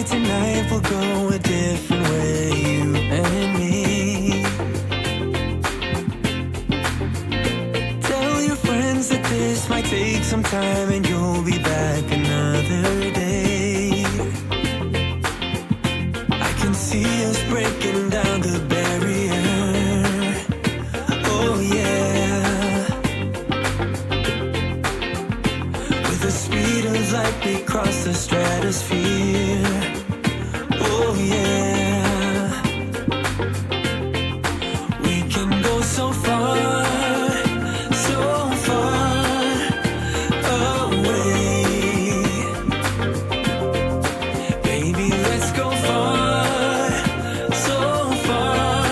Tonight we'll go a different way, you and me. Tell your friends that this might take some time and you'll be back another day. I can see us breaking down the barrier. Oh yeah. With the speed of light we cross the stratosphere. Oh yeah, we can go so far, so far away. Baby, let's go far, so far,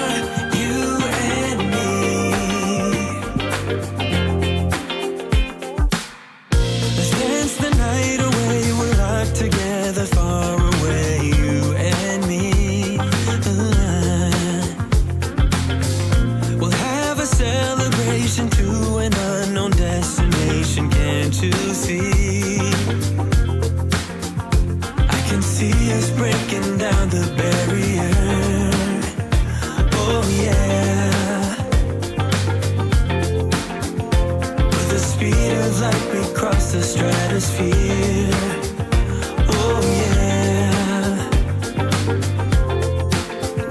you and me. Let's dance the night away, we're locked together far away. Celebration to an unknown destination, can't you see? I can see us breaking down the barrier. Oh yeah. With the speed of light we cross the stratosphere. Oh yeah.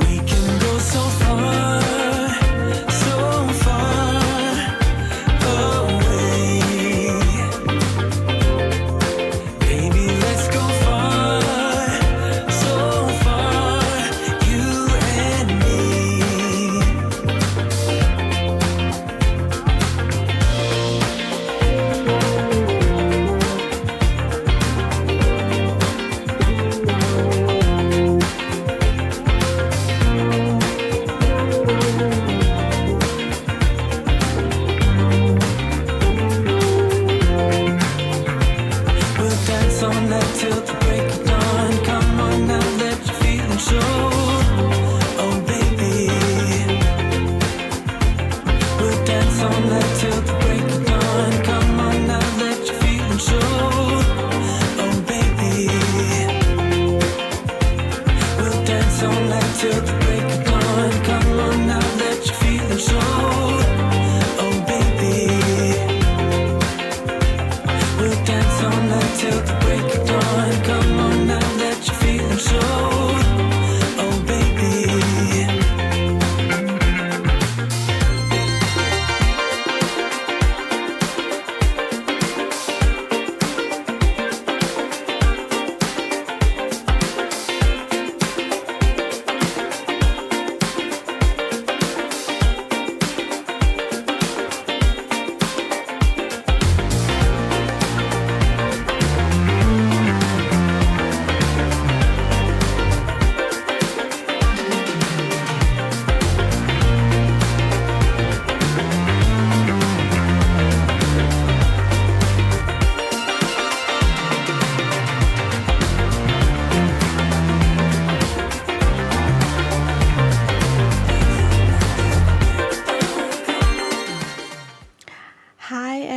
We can go so far.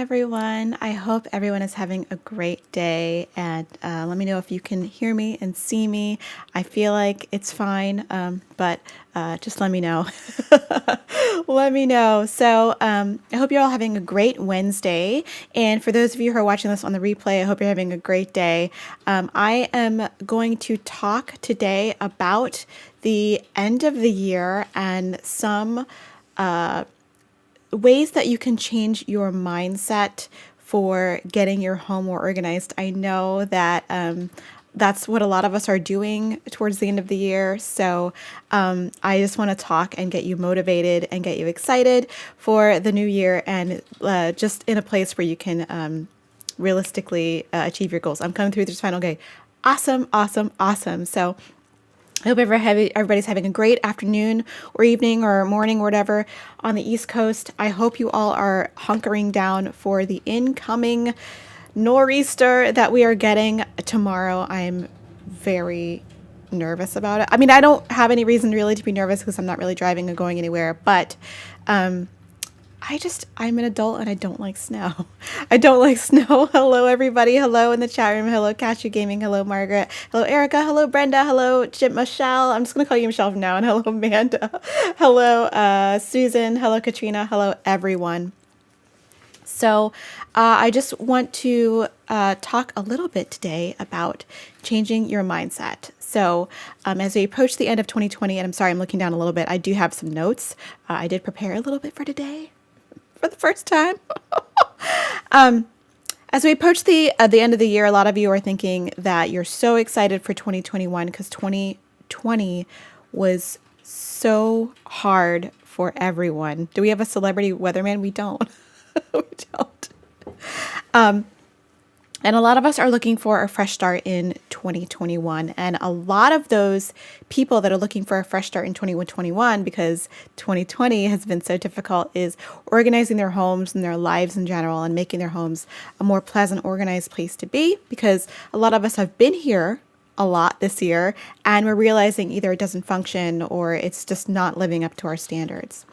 Everyone. I hope everyone is having a great day, and let me know if you can hear me and see me. I feel like it's fine, but just let me know. Let me know. So I hope you're all having a great Wednesday, and for those of you who are watching this on the replay, I hope you're having a great day. I am going to talk today about the end of the year and some ways that you can change your mindset for getting your home more organized. I know that that's what a lot of us are doing towards the end of the year. So I just want to talk and get you motivated and get you excited for the new year, and just in a place where you can realistically achieve your goals. I'm coming through this final day. Awesome, awesome, awesome. So I hope everybody's having a great afternoon or evening or morning or whatever on the East Coast. I hope you all are hunkering down for the incoming nor'easter that we are getting tomorrow. I'm very nervous about it. I mean, I don't have any reason really to be nervous because I'm not really driving or going anywhere, but um, I'm an adult and I don't like snow. I don't like snow. Hello, everybody. Hello in the chat room. Hello, Cashew Gaming. Hello, Margaret. Hello, Erica. Hello, Brenda. Hello, Michelle. I'm just going to call you Michelle from now. And hello, Amanda. Hello, Susan. Hello, Katrina. Hello, everyone. So I just want to talk a little bit today about changing your mindset. So as we approach the end of 2020, and I'm sorry, I'm looking down a little bit. I do have some notes. I did prepare a little bit for today for the first time. As we approach the end of the year, a lot of you are thinking that you're so excited for 2021 because 2020 was so hard for everyone. Do we have a celebrity weatherman? We don't. We don't. And a lot of us are looking for a fresh start in 2021. And a lot of those people that are looking for a fresh start in 2021 because 2020 has been so difficult is organizing their homes and their lives in general and making their homes a more pleasant, organized place to be, because a lot of us have been here a lot this year and we're realizing either it doesn't function or it's just not living up to our standards.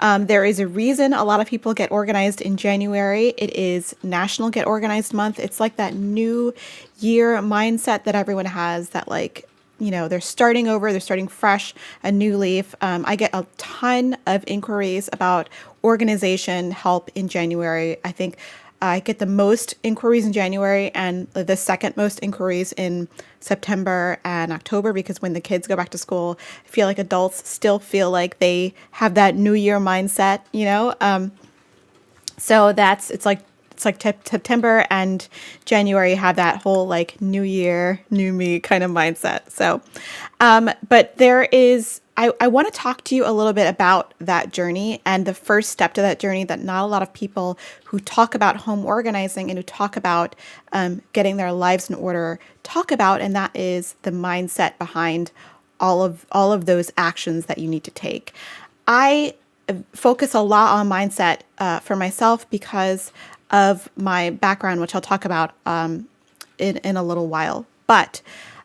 There is a reason a lot of people get organized in January. It is National Get Organized Month. It's like that new year mindset that everyone has that, like, they're starting over, they're starting fresh, a new leaf. I get a ton of inquiries about organization help in January. I think I get the most inquiries in January and the second most inquiries in September and October, because when the kids go back to school, I feel like adults still feel like they have that new year mindset, so it's like September and January have that whole like new year, new me kind of mindset. So, but there is, I want to talk to you a little bit about that journey and the first step to that journey that not a lot of people who talk about home organizing and who talk about getting their lives in order talk about, and that is the mindset behind all of those actions that you need to take. I focus a lot on mindset for myself because of my background, which I'll talk about in a little while. But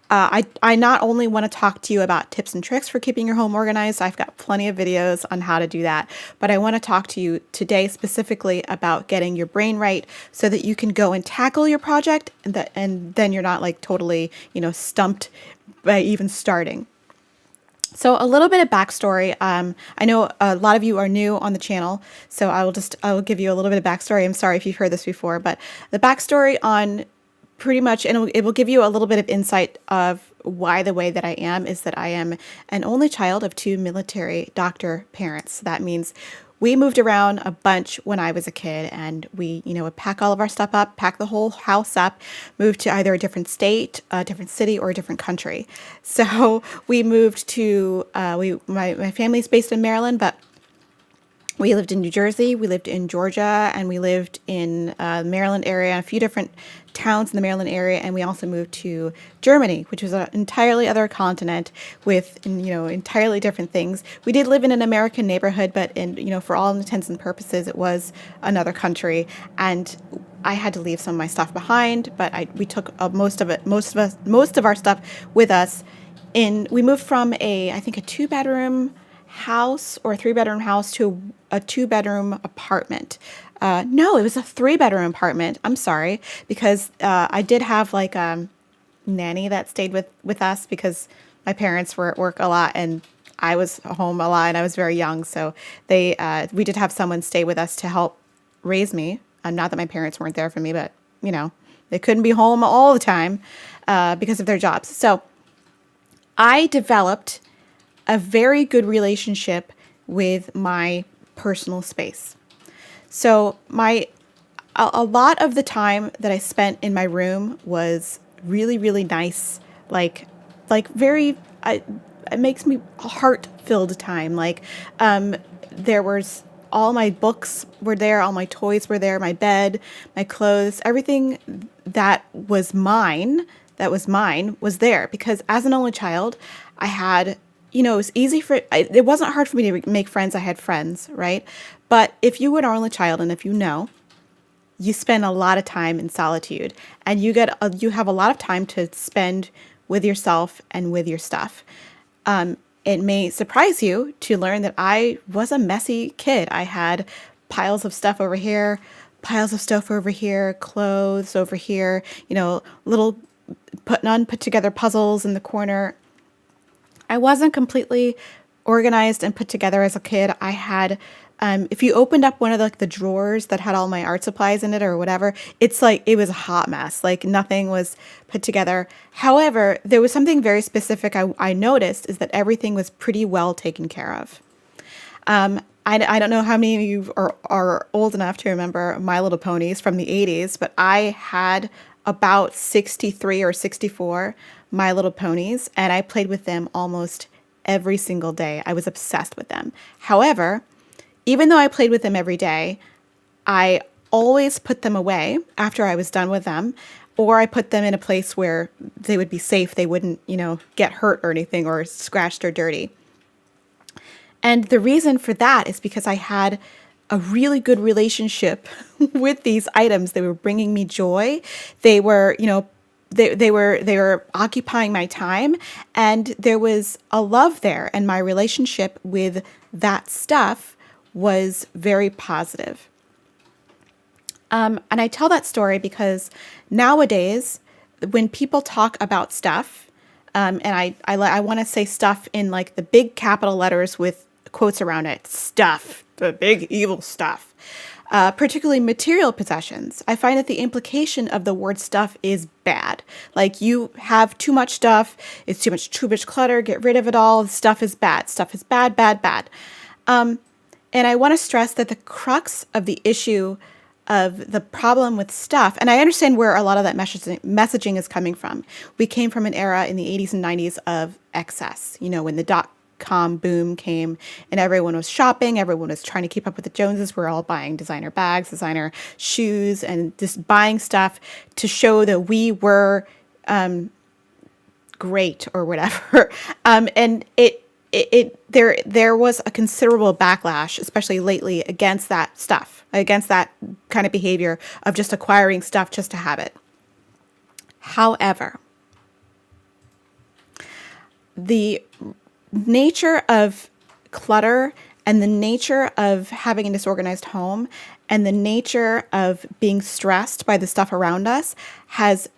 I not only want to talk to you about tips and tricks for keeping your home organized, I've got plenty of videos on how to do that, but I want to talk to you today specifically about getting your brain right so that you can go and tackle your project and then you're not like totally, stumped by even starting. So a little bit of backstory. I know a lot of you are new on the channel, so I will give you a little bit of backstory. I'm sorry if you've heard this before, but the backstory on pretty much, and it will give you a little bit of insight of why the way that I am is that I am an only child of two military doctor parents. That means we moved around a bunch when I was a kid, and we, would pack all of our stuff up, pack the whole house up, move to either a different state, a different city, or a different country. So we moved to, my family's based in Maryland, but we lived in New Jersey, we lived in Georgia, and we lived in the Maryland area, a few different towns in the Maryland area, and we also moved to Germany, which was an entirely other continent with, entirely different things. We did live in an American neighborhood, but for all intents and purposes, it was another country, and I had to leave some of my stuff behind, but we took most of our stuff with us. We moved from I think a 2-bedroom house or a 3-bedroom house to a 2-bedroom apartment. No, it was a 3-bedroom apartment. I'm sorry, because I did have like a nanny that stayed with us because my parents were at work a lot and I was home a lot and I was very young. So we did have someone stay with us to help raise me. Not that my parents weren't there for me, but they couldn't be home all the time because of their jobs. So I developed a very good relationship with my personal space. So a lot of the time that I spent in my room was really, really nice, like very, it makes me a heart-filled time. There was all my books were there, all my toys were there, my bed, my clothes, everything that was mine was there, because as an only child, I had, it was easy it wasn't hard for me to make friends. I had friends, right? But if you were an only child, and if you know, you spend a lot of time in solitude, and you have a lot of time to spend with yourself and with your stuff. It may surprise you to learn that I was a messy kid. I had piles of stuff over here, piles of stuff over here, clothes over here, little put together puzzles in the corner. I wasn't completely organized and put together as a kid. I had, if you opened up one of the drawers that had all my art supplies in it or whatever, it's like it was a hot mess. Like nothing was put together. However, there was something very specific I noticed is that everything was pretty well taken care of. I don't know how many of you are old enough to remember My Little Ponies from the 80s, but I had about 63 or 64 My Little Ponies, and I played with them almost every single day. I was obsessed with them. However, even though I played with them every day, I always put them away after I was done with them, or I put them in a place where they would be safe. They wouldn't, get hurt or anything or scratched or dirty. And the reason for that is because I had a really good relationship with these items. They were bringing me joy. They were, they were occupying my time, and there was a love there, and my relationship with that stuff was very positive. And I tell that story because nowadays, when people talk about stuff, and I want to say stuff in like the big capital letters with quotes around it, stuff, the big evil stuff, particularly material possessions. I find that the implication of the word stuff is bad. Like you have too much stuff, it's too much clutter, get rid of it all. Stuff is bad. Stuff is bad, bad, bad. And I want to stress that the crux of the issue of the problem with stuff, and I understand where a lot of that messaging is coming from. We came from an era in the 80s and 90s of excess, when the dot-com boom came and everyone was shopping, everyone was trying to keep up with the Joneses. We're all buying designer bags, designer shoes, and just buying stuff to show that we were great or whatever. And there was a considerable backlash, especially lately, against that stuff, against that kind of behavior of just acquiring stuff just to have it. However, the nature of clutter and the nature of having a disorganized home and the nature of being stressed by the stuff around us has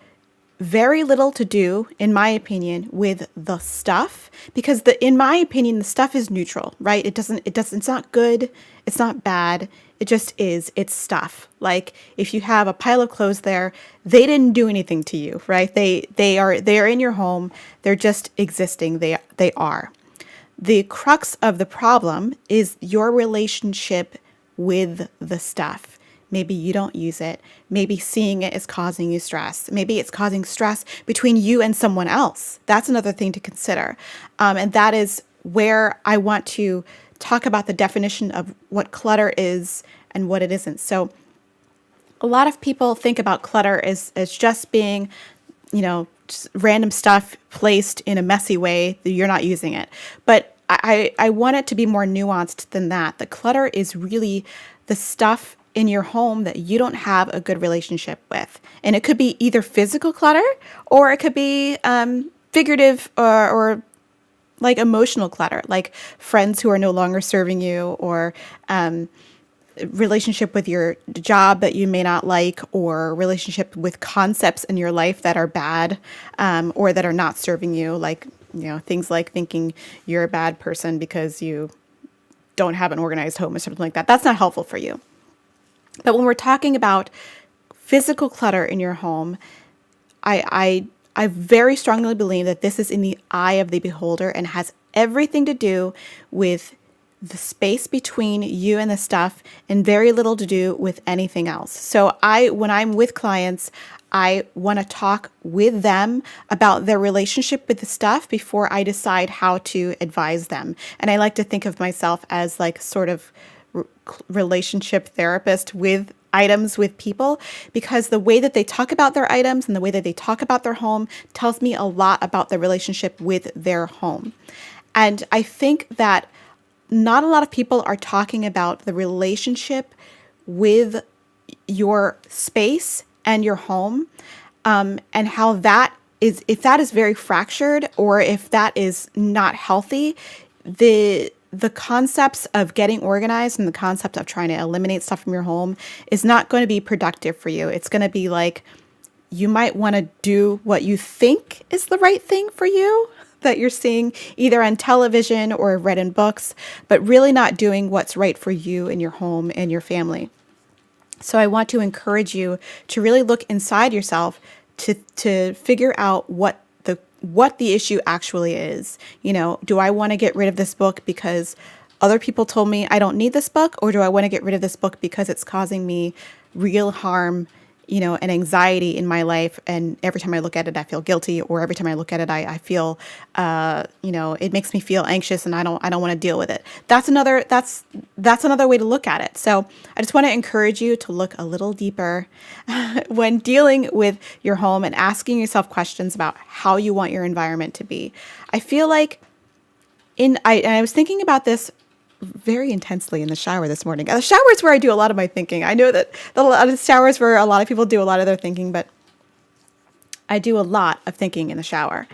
very little to do, in my opinion, with the stuff, because in my opinion, the stuff is neutral, right? It's not good. It's not bad. It just is. It's stuff. Like if you have a pile of clothes there, they didn't do anything to you, right? They are in your home. They're just existing. They are. The crux of the problem is your relationship with the stuff. Maybe you don't use it. Maybe seeing it is causing you stress. Maybe it's causing stress between you and someone else. That's another thing to consider. And that is where I want to talk about the definition of what clutter is and what it isn't. So a lot of people think about clutter as just being, just random stuff placed in a messy way that you're not using it. But I want it to be more nuanced than that. The clutter is really the stuff in your home that you don't have a good relationship with. And it could be either physical clutter or it could be figurative or like emotional clutter, like friends who are no longer serving you, or relationship with your job that you may not like, or relationship with concepts in your life that are bad or that are not serving you, like things like thinking you're a bad person because you don't have an organized home or something like that. That's not helpful for you. But when we're talking about physical clutter in your home, I very strongly believe that this is in the eye of the beholder and has everything to do with the space between you and the stuff and very little to do with anything else. So when I'm with clients, I want to talk with them about their relationship with the stuff before I decide how to advise them. And I like to think of myself as like sort of relationship therapist with items, with people, because the way that they talk about their items and the way that they talk about their home tells me a lot about the relationship with their home. And I think that not a lot of people are talking about the relationship with your space and your home, and how that is, if that is very fractured or if that is not healthy, the concepts of getting organized and the concept of trying to eliminate stuff from your home is not going to be productive for you. It's going to be like, you might want to do what you think is the right thing for you, that you're seeing either on television or read in books, but really not doing what's right for you and your home and your family. So I want to encourage you to really look inside yourself to figure out what the issue actually is. You know, do I want to get rid of this book because other people told me I don't need this book, or do I want to get rid of this book because it's causing me real harm, you know, and anxiety in my life, and every time I look at it I feel guilty, or every time I look at it I feel you know, it makes me feel anxious and I don't want to deal with it. That's another way to look at it. So I just want to encourage you to look a little deeper when dealing with your home and asking yourself questions about how you want your environment to be. I feel like I was thinking about this very intensely in the shower this morning. The shower is where I do a lot of my thinking. I know that the showers where a lot of people do a lot of their thinking, but I do a lot of thinking in the shower.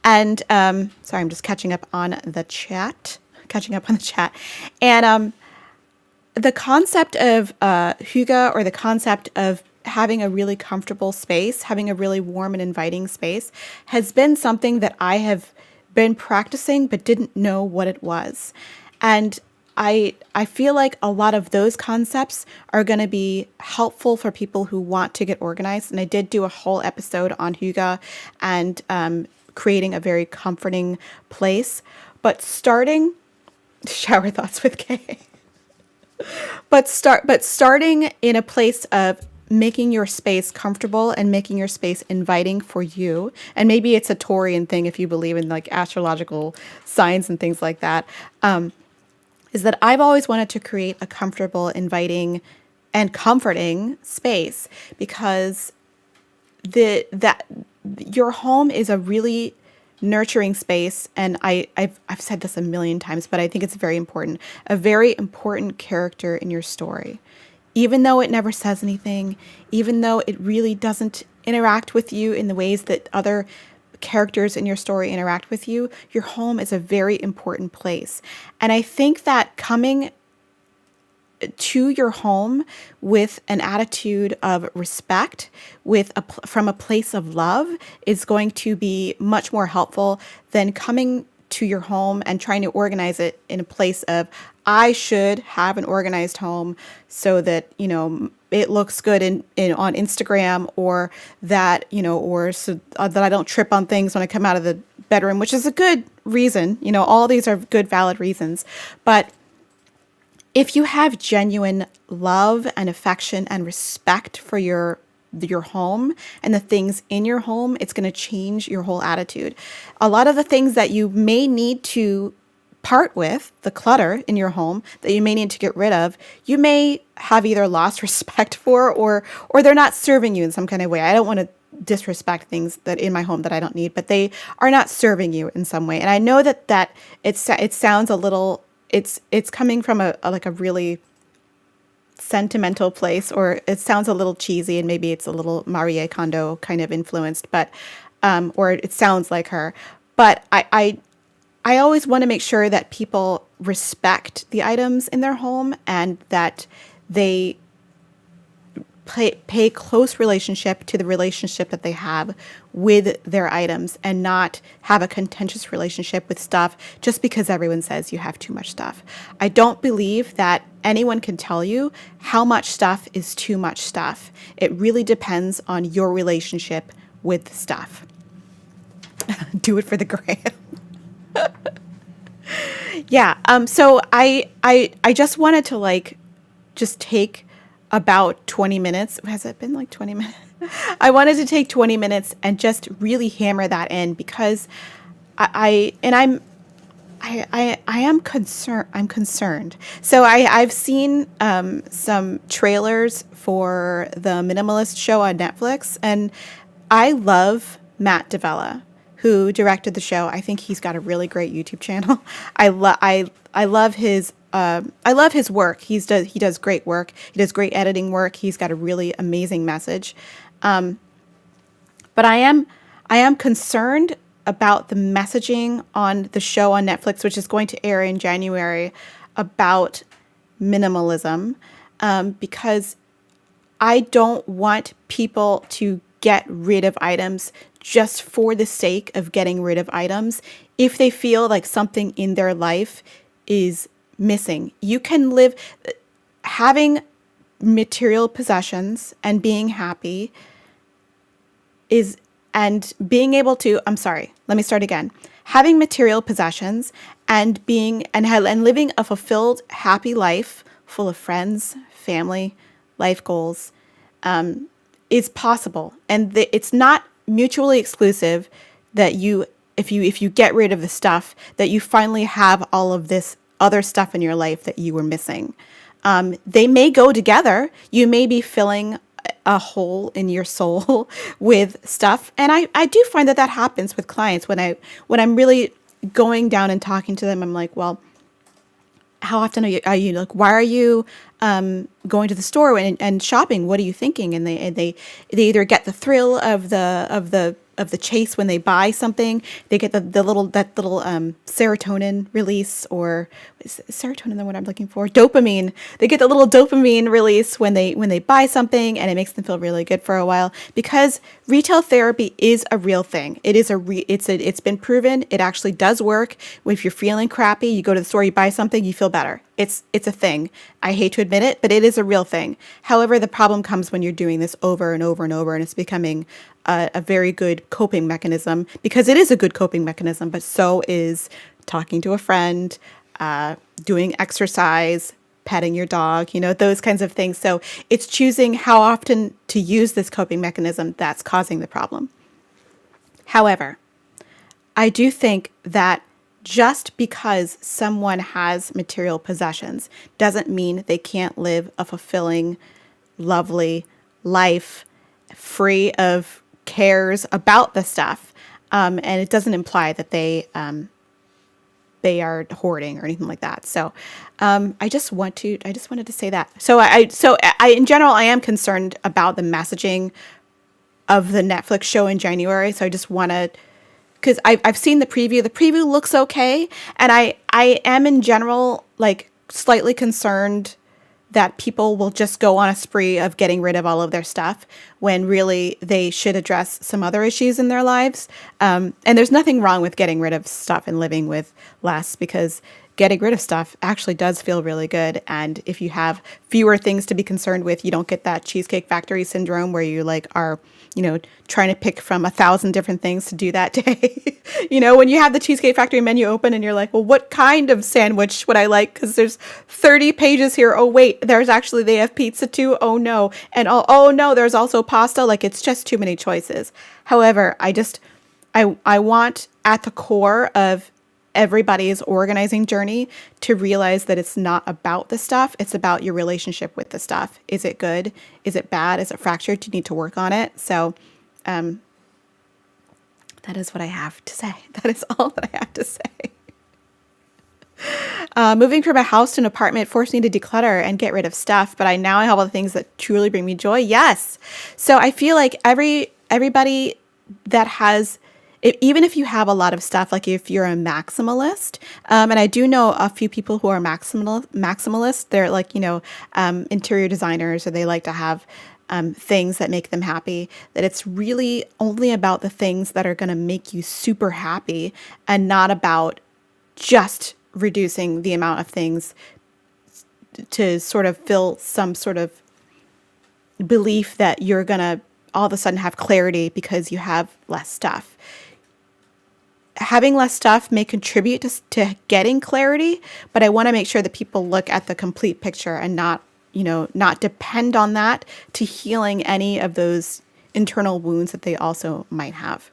And sorry, I'm just catching up on the chat. And the concept of hygge, or the concept of having a really comfortable space, having a really warm and inviting space, has been something that I have been practicing but didn't know what it was. And I feel like a lot of those concepts are going to be helpful for people who want to get organized. And I did do a whole episode on hygge and creating a very comforting place. But starting shower thoughts with Kay. But starting in a place of making your space comfortable and making your space inviting for you. And maybe it's a Taurian thing if you believe in like astrological signs and things like that. Is that I've always wanted to create a comfortable, inviting, and comforting space, because that your home is a really nurturing space. And I've said this a million times, but I think it's very important. A very important character in your story. Even though it never says anything, even though it really doesn't interact with you in the ways that other characters in your story interact with you, your home is a very important place. And I think that coming to your home with an attitude of respect, from a place of love, is going to be much more helpful than coming to your home and trying to organize it in a place of, I should have an organized home so that, you know, it looks good on Instagram, or that, you know, or so that I don't trip on things when I come out of the bedroom, which is a good reason. You know, all these are good, valid reasons. But if you have genuine love and affection and respect for your home and the things in your home, it's going to change your whole attitude. A lot of the things that you may need to part with, the clutter in your home that you may need to get rid of, you may have either lost respect for, or they're not serving you in some kind of way. I don't want to disrespect things that in my home that I don't need, but they are not serving you in some way. And I know that it sounds a little, it's coming from a really sentimental place, or it sounds a little cheesy, and maybe it's a little Marie Kondo kind of influenced, but or it sounds like her. But I always want to make sure that people respect the items in their home, and that they pay close relationship to the relationship that they have with their items, and not have a contentious relationship with stuff just because everyone says you have too much stuff. I don't believe that anyone can tell you how much stuff is too much stuff. It really depends on your relationship with the stuff. Do it for the gram. Yeah. So I just wanted to just take about 20 minutes. Has it been 20 minutes? I wanted to take 20 minutes and just really hammer that in, because I am concerned. I'm concerned. So I've seen some trailers for the Minimalist show on Netflix, and I love Matt D'Avella, who directed the show. I think he's got a really great YouTube channel. I love his I love his work. He does great work. He does great editing work. He's got a really amazing message. But I am concerned about the messaging on the show on Netflix, which is going to air in January, about minimalism, because I don't want people to get rid of items just for the sake of getting rid of items if they feel like something in their life is missing. You can live having material possessions and being happy is and being able to, I'm sorry, let me start again. Having material possessions and being and living a fulfilled, happy life full of friends, family, life goals is possible, and it's not mutually exclusive that if you get rid of the stuff that you finally have all of this other stuff in your life that you were missing. They may go together. You may be filling a hole in your soul with stuff, and I do find that that happens with clients when I'm really going down and talking to them. I'm like, well, how often are you like, why are you going to the store and shopping? What are you thinking? And they either get the thrill of the chase when they buy something. They get the little serotonin release, or is serotonin the one I'm looking for? Dopamine. They get the little dopamine release when they buy something, and it makes them feel really good for a while, because retail therapy is a real thing. It's been proven. It actually does work. If you're feeling crappy, you go to the store, you buy something, you feel better. It's a thing. I hate to admit it, but it is a real thing. However, the problem comes when you're doing this over and over and over, and it's becoming a very good coping mechanism, because it is a good coping mechanism, but so is talking to a friend, doing exercise, petting your dog, those kinds of things. So it's choosing how often to use this coping mechanism that's causing the problem. However, I do think that just because someone has material possessions doesn't mean they can't live a fulfilling, lovely life free of cares about the stuff. And it doesn't imply that they are hoarding or anything like that. So I just wanted to say that. So I in general, I am concerned about the messaging of the Netflix show in January. So I just want to, because I've seen the preview. The preview looks okay, and I am in general like slightly concerned that people will just go on a spree of getting rid of all of their stuff when really they should address some other issues in their lives. And there's nothing wrong with getting rid of stuff and living with less, because getting rid of stuff actually does feel really good. And if you have fewer things to be concerned with, you don't get that Cheesecake Factory syndrome where you like are, trying to pick from 1,000 different things to do that day. When you have the Cheesecake Factory menu open and you're like, well, what kind of sandwich would I like? Because there's 30 pages here. Oh, wait, they have pizza too. Oh, no. And oh, no, there's also pasta. Like, it's just too many choices. However, I want at the core of everybody's organizing journey to realize that it's not about the stuff. It's about your relationship with the stuff. Is it good? Is it bad? Is it fractured? Do you need to work on it? So that is what I have to say. That is all that I have to say. Moving from a house to an apartment forced me to declutter and get rid of stuff, but now I have all the things that truly bring me joy. Yes. So I feel like everybody that has, even if you have a lot of stuff, like if you're a maximalist, and I do know a few people who are maximalists, they're like, interior designers, or they like to have things that make them happy, that it's really only about the things that are going to make you super happy and not about just reducing the amount of things to sort of fill some sort of belief that you're going to all of a sudden have clarity because you have less stuff. Having less stuff may contribute to getting clarity, but I want to make sure that people look at the complete picture and not depend on that to healing any of those internal wounds that they also might have.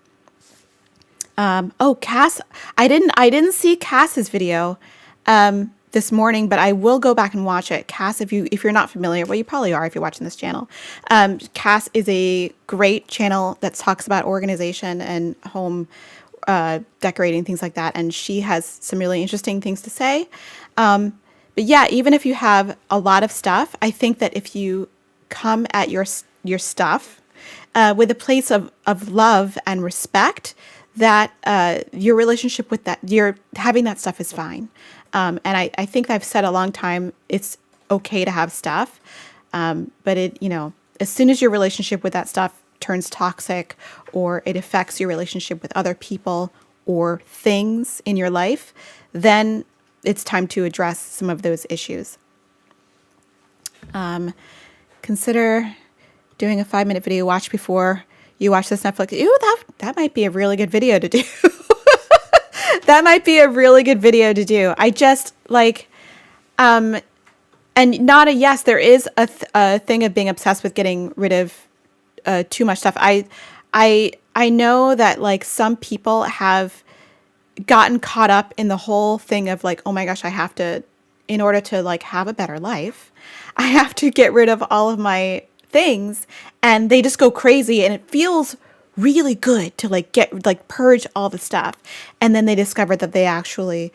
Cass, I didn't see Cass's video this morning, but I will go back and watch it. Cass, if you're not familiar, well, you probably are if you're watching this channel. Cass is a great channel that talks about organization and home decorating, things like that. And she has some really interesting things to say. but yeah, even if you have a lot of stuff, I think that if you come at your stuff with a place of love and respect, that your relationship with that, your having that stuff is fine. And I think I've said a long time, it's okay to have stuff. But it, as soon as your relationship with that stuff turns toxic, or it affects your relationship with other people or things in your life, then it's time to address some of those issues. Consider doing a 5-minute video watch before you watch this Netflix. Ooh, that might be a really good video to do. That might be a really good video to do. I just like, and not a yes. There is a thing of being obsessed with getting rid of too much stuff. I know that like some people have gotten caught up in the whole thing of like, oh my gosh, I have to, in order to like have a better life, I have to get rid of all of my things, and they just go crazy, and it feels really good to like purge all the stuff. And then they discovered that they actually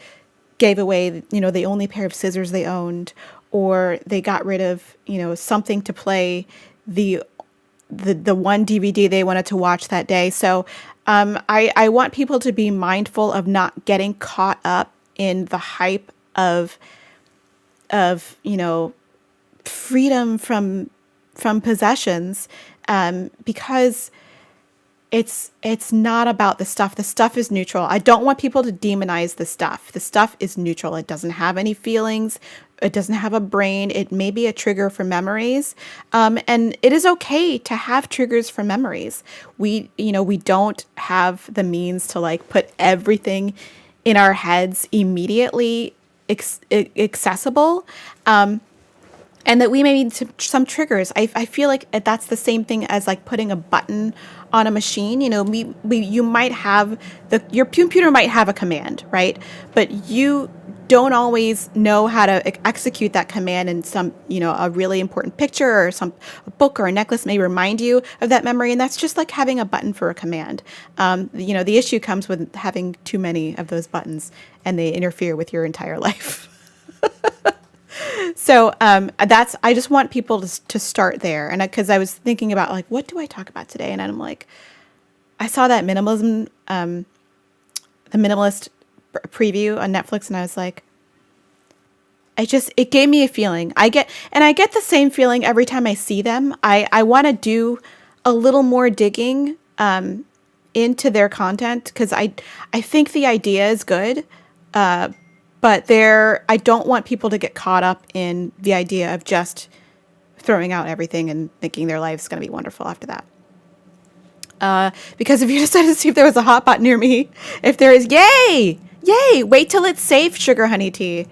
gave away, the only pair of scissors they owned, or they got rid of, something to play the one DVD they wanted to watch that day. So I want people to be mindful of not getting caught up in the hype of freedom from possessions, because it's not about the stuff. The stuff is neutral. I don't want people to demonize the stuff. The stuff is neutral. It doesn't have any feelings. It doesn't have a brain. It may be a trigger for memories. And it is okay to have triggers for memories. We don't have the means to like put everything in our heads immediately accessible. And that we may need some triggers. I feel like that's the same thing as like putting a button on a machine. You might have your computer might have a command, right? But you don't always know how to execute that command in some, a really important picture, or a book or a necklace may remind you of that memory. And that's just like having a button for a command. The issue comes with having too many of those buttons, and they interfere with your entire life. So I just want people to start there. And because I was thinking about like, what do I talk about today? And I'm like, I saw that minimalism, the minimalist preview on Netflix, and I was like, it gave me a feeling. I get the same feeling every time I see them. I want to do a little more digging into their content, because I think the idea is good. But I don't want people to get caught up in the idea of just throwing out everything and thinking their life's going to be wonderful after that. Because if you decided to see if there was a hot pot near me, if there is, yay, wait till it's safe, sugar honey tea.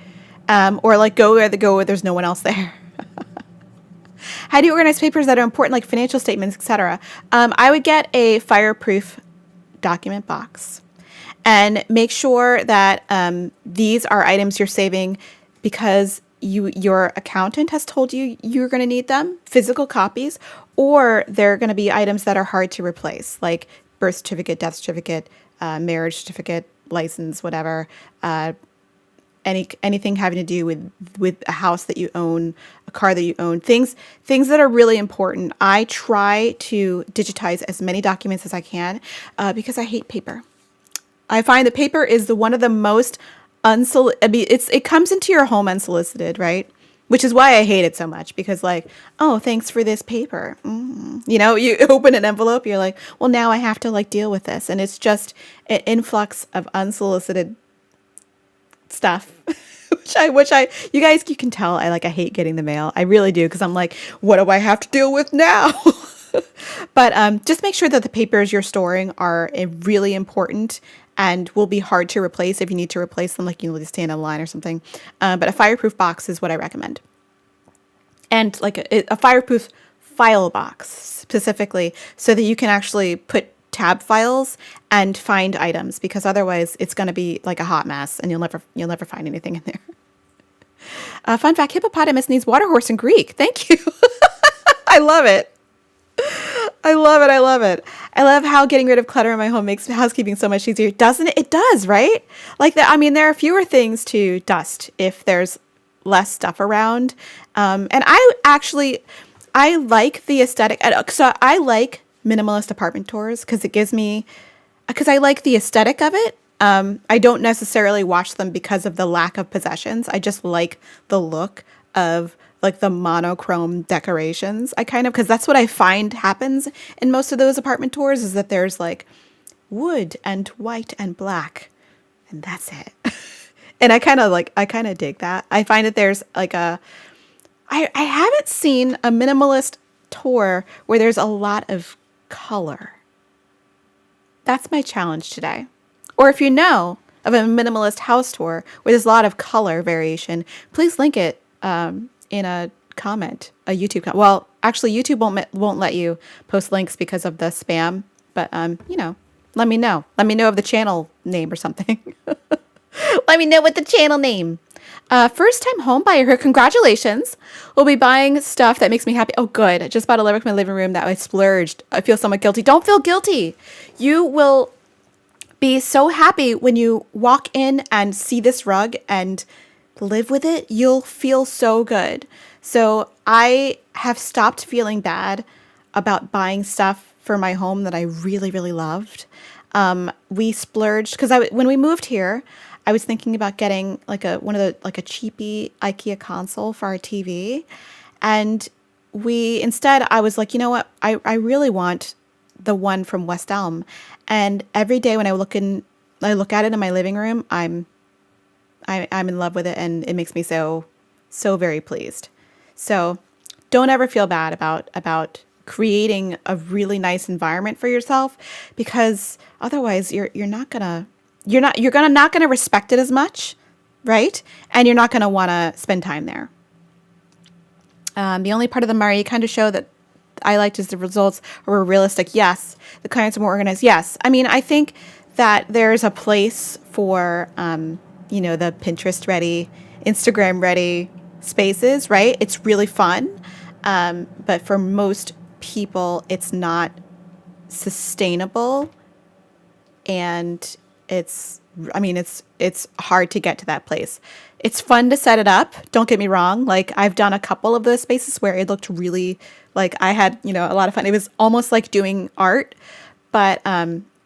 Or like go where there's no one else there. How do you organize papers that are important, like financial statements, etc.? I would get a fireproof document box. And make sure that these are items you're saving because your accountant has told you you're going to need them, physical copies, or they're going to be items that are hard to replace, like birth certificate, death certificate, marriage certificate, license, whatever. Anything having to do with a house that you own, a car that you own, things that are really important. I try to digitize as many documents as I can because I hate paper. I find that paper is one of the most it comes into your home unsolicited, right? Which is why I hate it so much, because like, oh, thanks for this paper. You open an envelope, you're like, well, now I have to like deal with this. And it's just an influx of unsolicited stuff, which you guys, you can tell I hate getting the mail. I really do. 'Cause I'm like, what do I have to deal with now? But just make sure that the papers you're storing are really important and will be hard to replace if you need to replace them, like they stand in line or something. But a fireproof box is what I recommend. And like a fireproof file box specifically, so that you can actually put tab files and find items, because otherwise it's going to be like a hot mess and you'll never find anything in there. Fun fact, hippopotamus needs water horse in Greek. Thank you. I love it. I love it. I love how getting rid of clutter in my home makes housekeeping so much easier. Doesn't it? It does, right? Like that. I mean, there are fewer things to dust if there's less stuff around. And I like the aesthetic. So I like minimalist apartment tours because I like the aesthetic of it. I don't necessarily watch them because of the lack of possessions. I just like the look of like the monochrome decorations. Because that's what I find happens in most of those apartment tours is that there's like wood and white and black, and that's it. And I kind of dig that. I find that there's like I haven't seen a minimalist tour where there's a lot of color. That's my challenge today. Or if you know of a minimalist house tour where there's a lot of color variation, please link it in a comment, a YouTube comment. Well, actually, YouTube won't let you post links because of the spam. But let me know. Let me know of the channel name or something. Let me know what the channel name. First time home buyer here. Congratulations. We'll be buying stuff that makes me happy. Oh, good. I just bought a Lyric in my living room that I splurged. I feel somewhat guilty. Don't feel guilty. You will be so happy when you walk in and see this rug and live with it. You'll feel so good. So I have stopped feeling bad about buying stuff for my home that I really, really loved. We splurged because when we moved here, I was thinking about getting like a cheapy IKEA console for our TV. And instead I was like, you know what? I really want the one from West Elm. And every day when I look at it in my living room, I'm in love with it, and it makes me so very pleased. So don't ever feel bad about creating a really nice environment for yourself, because otherwise you're not gonna respect it as much, right? And you're not gonna want to spend time there. The only part of the Marie Kondo show that I liked is the results were realistic. Yes. The clients are more organized. Yes. I mean, I think that there's a place for, the Pinterest ready, Instagram ready spaces, right? It's really fun. But for most people, it's not sustainable, and it's hard to get to that place. It's fun to set it up. Don't get me wrong. Like, I've done a couple of those spaces where it looked really like I had, a lot of fun. It was almost like doing art, but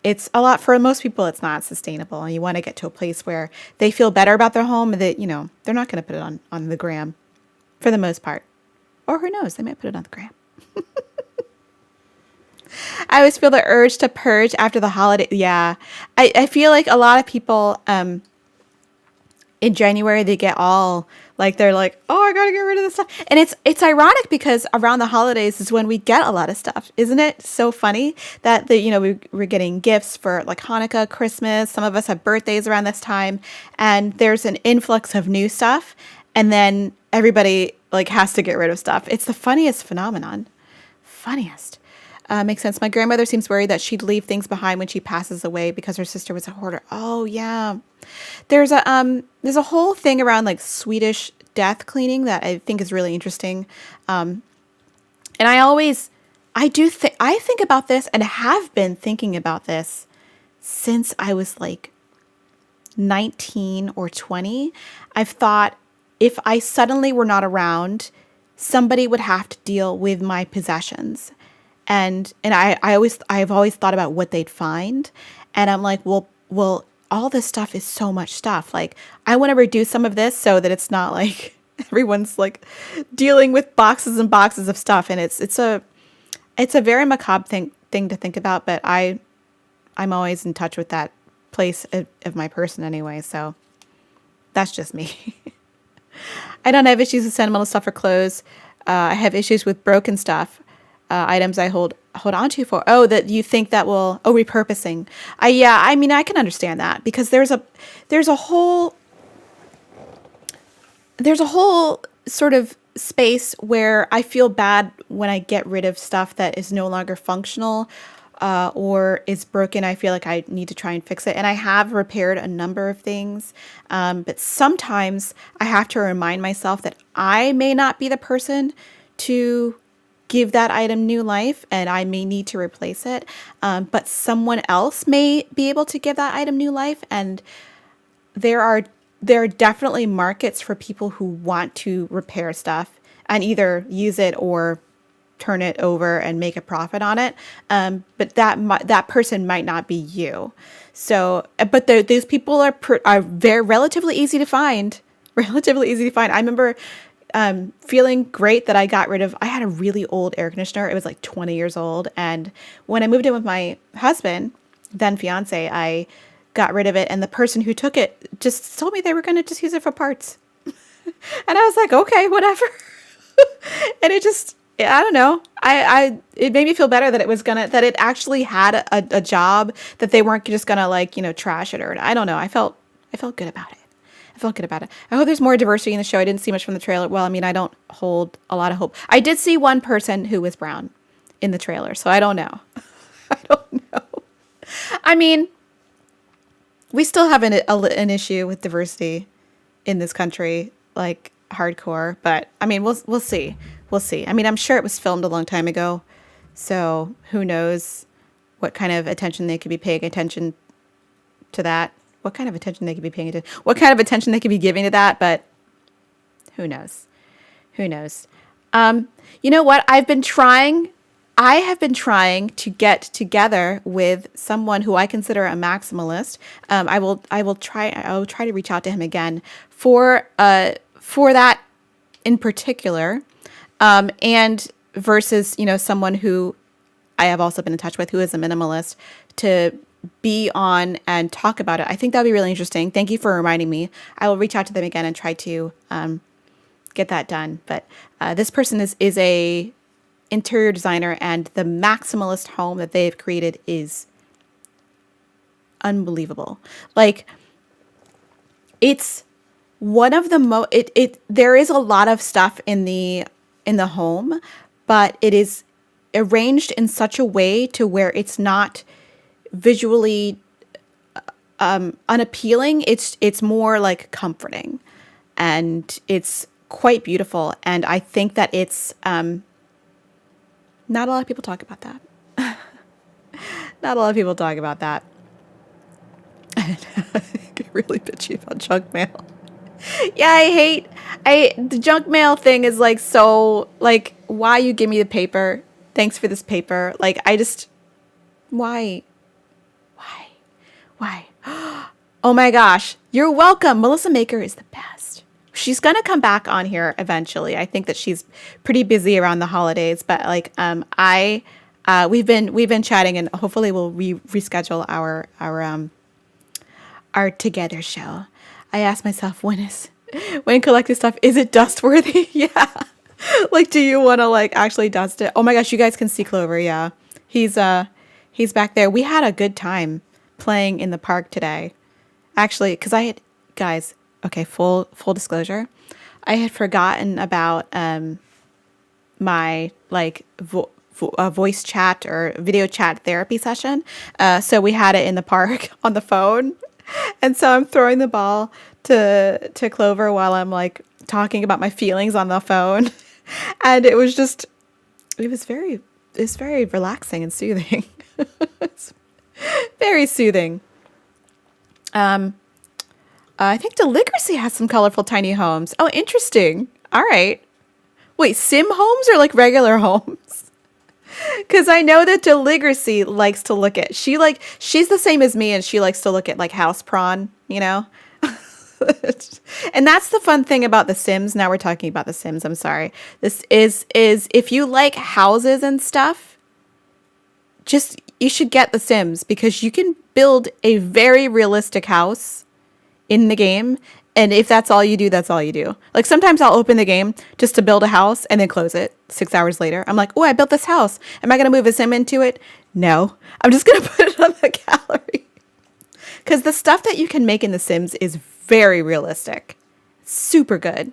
it's a lot for most people. It's not sustainable, and you want to get to a place where they feel better about their home, that, they're not going to put it on the gram for the most part, or who knows, they might put it on the gram. I always feel the urge to purge after the holiday. Yeah. I feel like a lot of people, in January, they get all like, they're like, oh, I got to get rid of this stuff. And it's ironic because around the holidays is when we get a lot of stuff. Isn't it so funny that we're getting gifts for like Hanukkah, Christmas. Some of us have birthdays around this time, and there's an influx of new stuff. And then everybody like has to get rid of stuff. It's the funniest phenomenon. Funniest. Makes sense. My grandmother seems worried that she'd leave things behind when she passes away because her sister was a hoarder. Oh yeah. There's a whole thing around like Swedish death cleaning that I think is really interesting. And I think about this, and have been thinking about this since I was like 19 or 20. I've thought, if I suddenly were not around, somebody would have to deal with my possessions. And I've always thought about what they'd find. And I'm like, well, all this stuff is so much stuff. Like, I want to reduce some of this so that it's not like everyone's like dealing with boxes and boxes of stuff. And it's a very macabre thing to think about, but I'm always in touch with that place of my person anyway. So that's just me. I don't have issues with sentimental stuff or clothes. I have issues with broken stuff. Items I hold on to for. Oh, that you think that will. Oh, repurposing. I mean, I can understand that, because there's a whole sort of space where I feel bad when I get rid of stuff that is no longer functional, or is broken. I feel like I need to try and fix it. And I have repaired a number of things. But sometimes I have to remind myself that I may not be the person to give that item new life, and I may need to replace it. But someone else may be able to give that item new life. And there are there are definitely markets for people who want to repair stuff and either use it or turn it over and make a profit on it. But that person might not be you. So, but these people are very relatively easy to find. Relatively easy to find. I remember feeling great that I had a really old air conditioner. It was like 20 years old. And when I moved in with my husband, then fiance, I got rid of it. And the person who took it just told me they were going to just use it for parts. And I was like, okay, whatever. And I don't know. It made me feel better that that it actually had a job, that they weren't just gonna like, trash it, or I don't know. I felt good about it. I felt good about it. I hope there's more diversity in the show. I didn't see much from the trailer. Well, I mean, I don't hold a lot of hope. I did see one person who was brown in the trailer, so I don't know. I don't know. I mean, we still have an issue with diversity in this country, like hardcore. But I mean, we'll see. We'll see. I mean, I'm sure it was filmed a long time ago, so who knows what kind of attention they could be paying attention to that. What kind of attention they could be paying attention. What kind of attention they could be giving to that. But who knows? Who knows? You know what? I have been trying to get together with someone who I consider a maximalist. I will try to reach out to him again for that in particular. And versus, someone who I have also been in touch with who is a minimalist, to be on and talk about it. I think that'd be really interesting. Thank you for reminding me. I will reach out to them again and try to get that done. But this person is a interior designer, and the maximalist home that they've created is unbelievable. Like, it's one of the there is a lot of stuff in the home, but it is arranged in such a way to where it's not visually unappealing. It's more like comforting, and it's quite beautiful. And I think that it's not a lot of people talk about that. Not a lot of people talk about that. I get really bitchy about junk mail. Yeah, the junk mail thing is like, so like, why you give me the paper? Thanks for this paper. Like, why? Oh my gosh. You're welcome. Melissa Maker is the best. She's going to come back on here eventually. I think that she's pretty busy around the holidays, but like, we've been chatting, and hopefully we'll reschedule our together show. I asked myself, when collecting stuff, is it dust worthy? Yeah. Like, do you want to like actually dust it? Oh my gosh, you guys can see Clover. Yeah. He's back there. We had a good time playing in the park today. Actually, because guys, okay, full disclosure. I had forgotten about my like voice chat or video chat therapy session. So we had it in the park on the phone. And so I'm throwing the ball to Clover while I'm like talking about my feelings on the phone. And it was very relaxing and soothing. It's very soothing. I think Deligracy has some colorful tiny homes. Oh, interesting. All right. Wait, sim homes or like regular homes? Because I know that Deligracy likes to look at, she's the same as me, and she likes to look at like house prawn, And that's the fun thing about The Sims. Now we're talking about The Sims. I'm sorry. This is if you like houses and stuff, you should get The Sims, because you can build a very realistic house in the game. And if that's all you do, that's all you do. Like, sometimes I'll open the game just to build a house and then close it 6 hours later. I'm like, oh, I built this house. Am I going to move a sim into it? No. I'm just going to put it on the gallery. Because the stuff that you can make in The Sims is very realistic. Super good.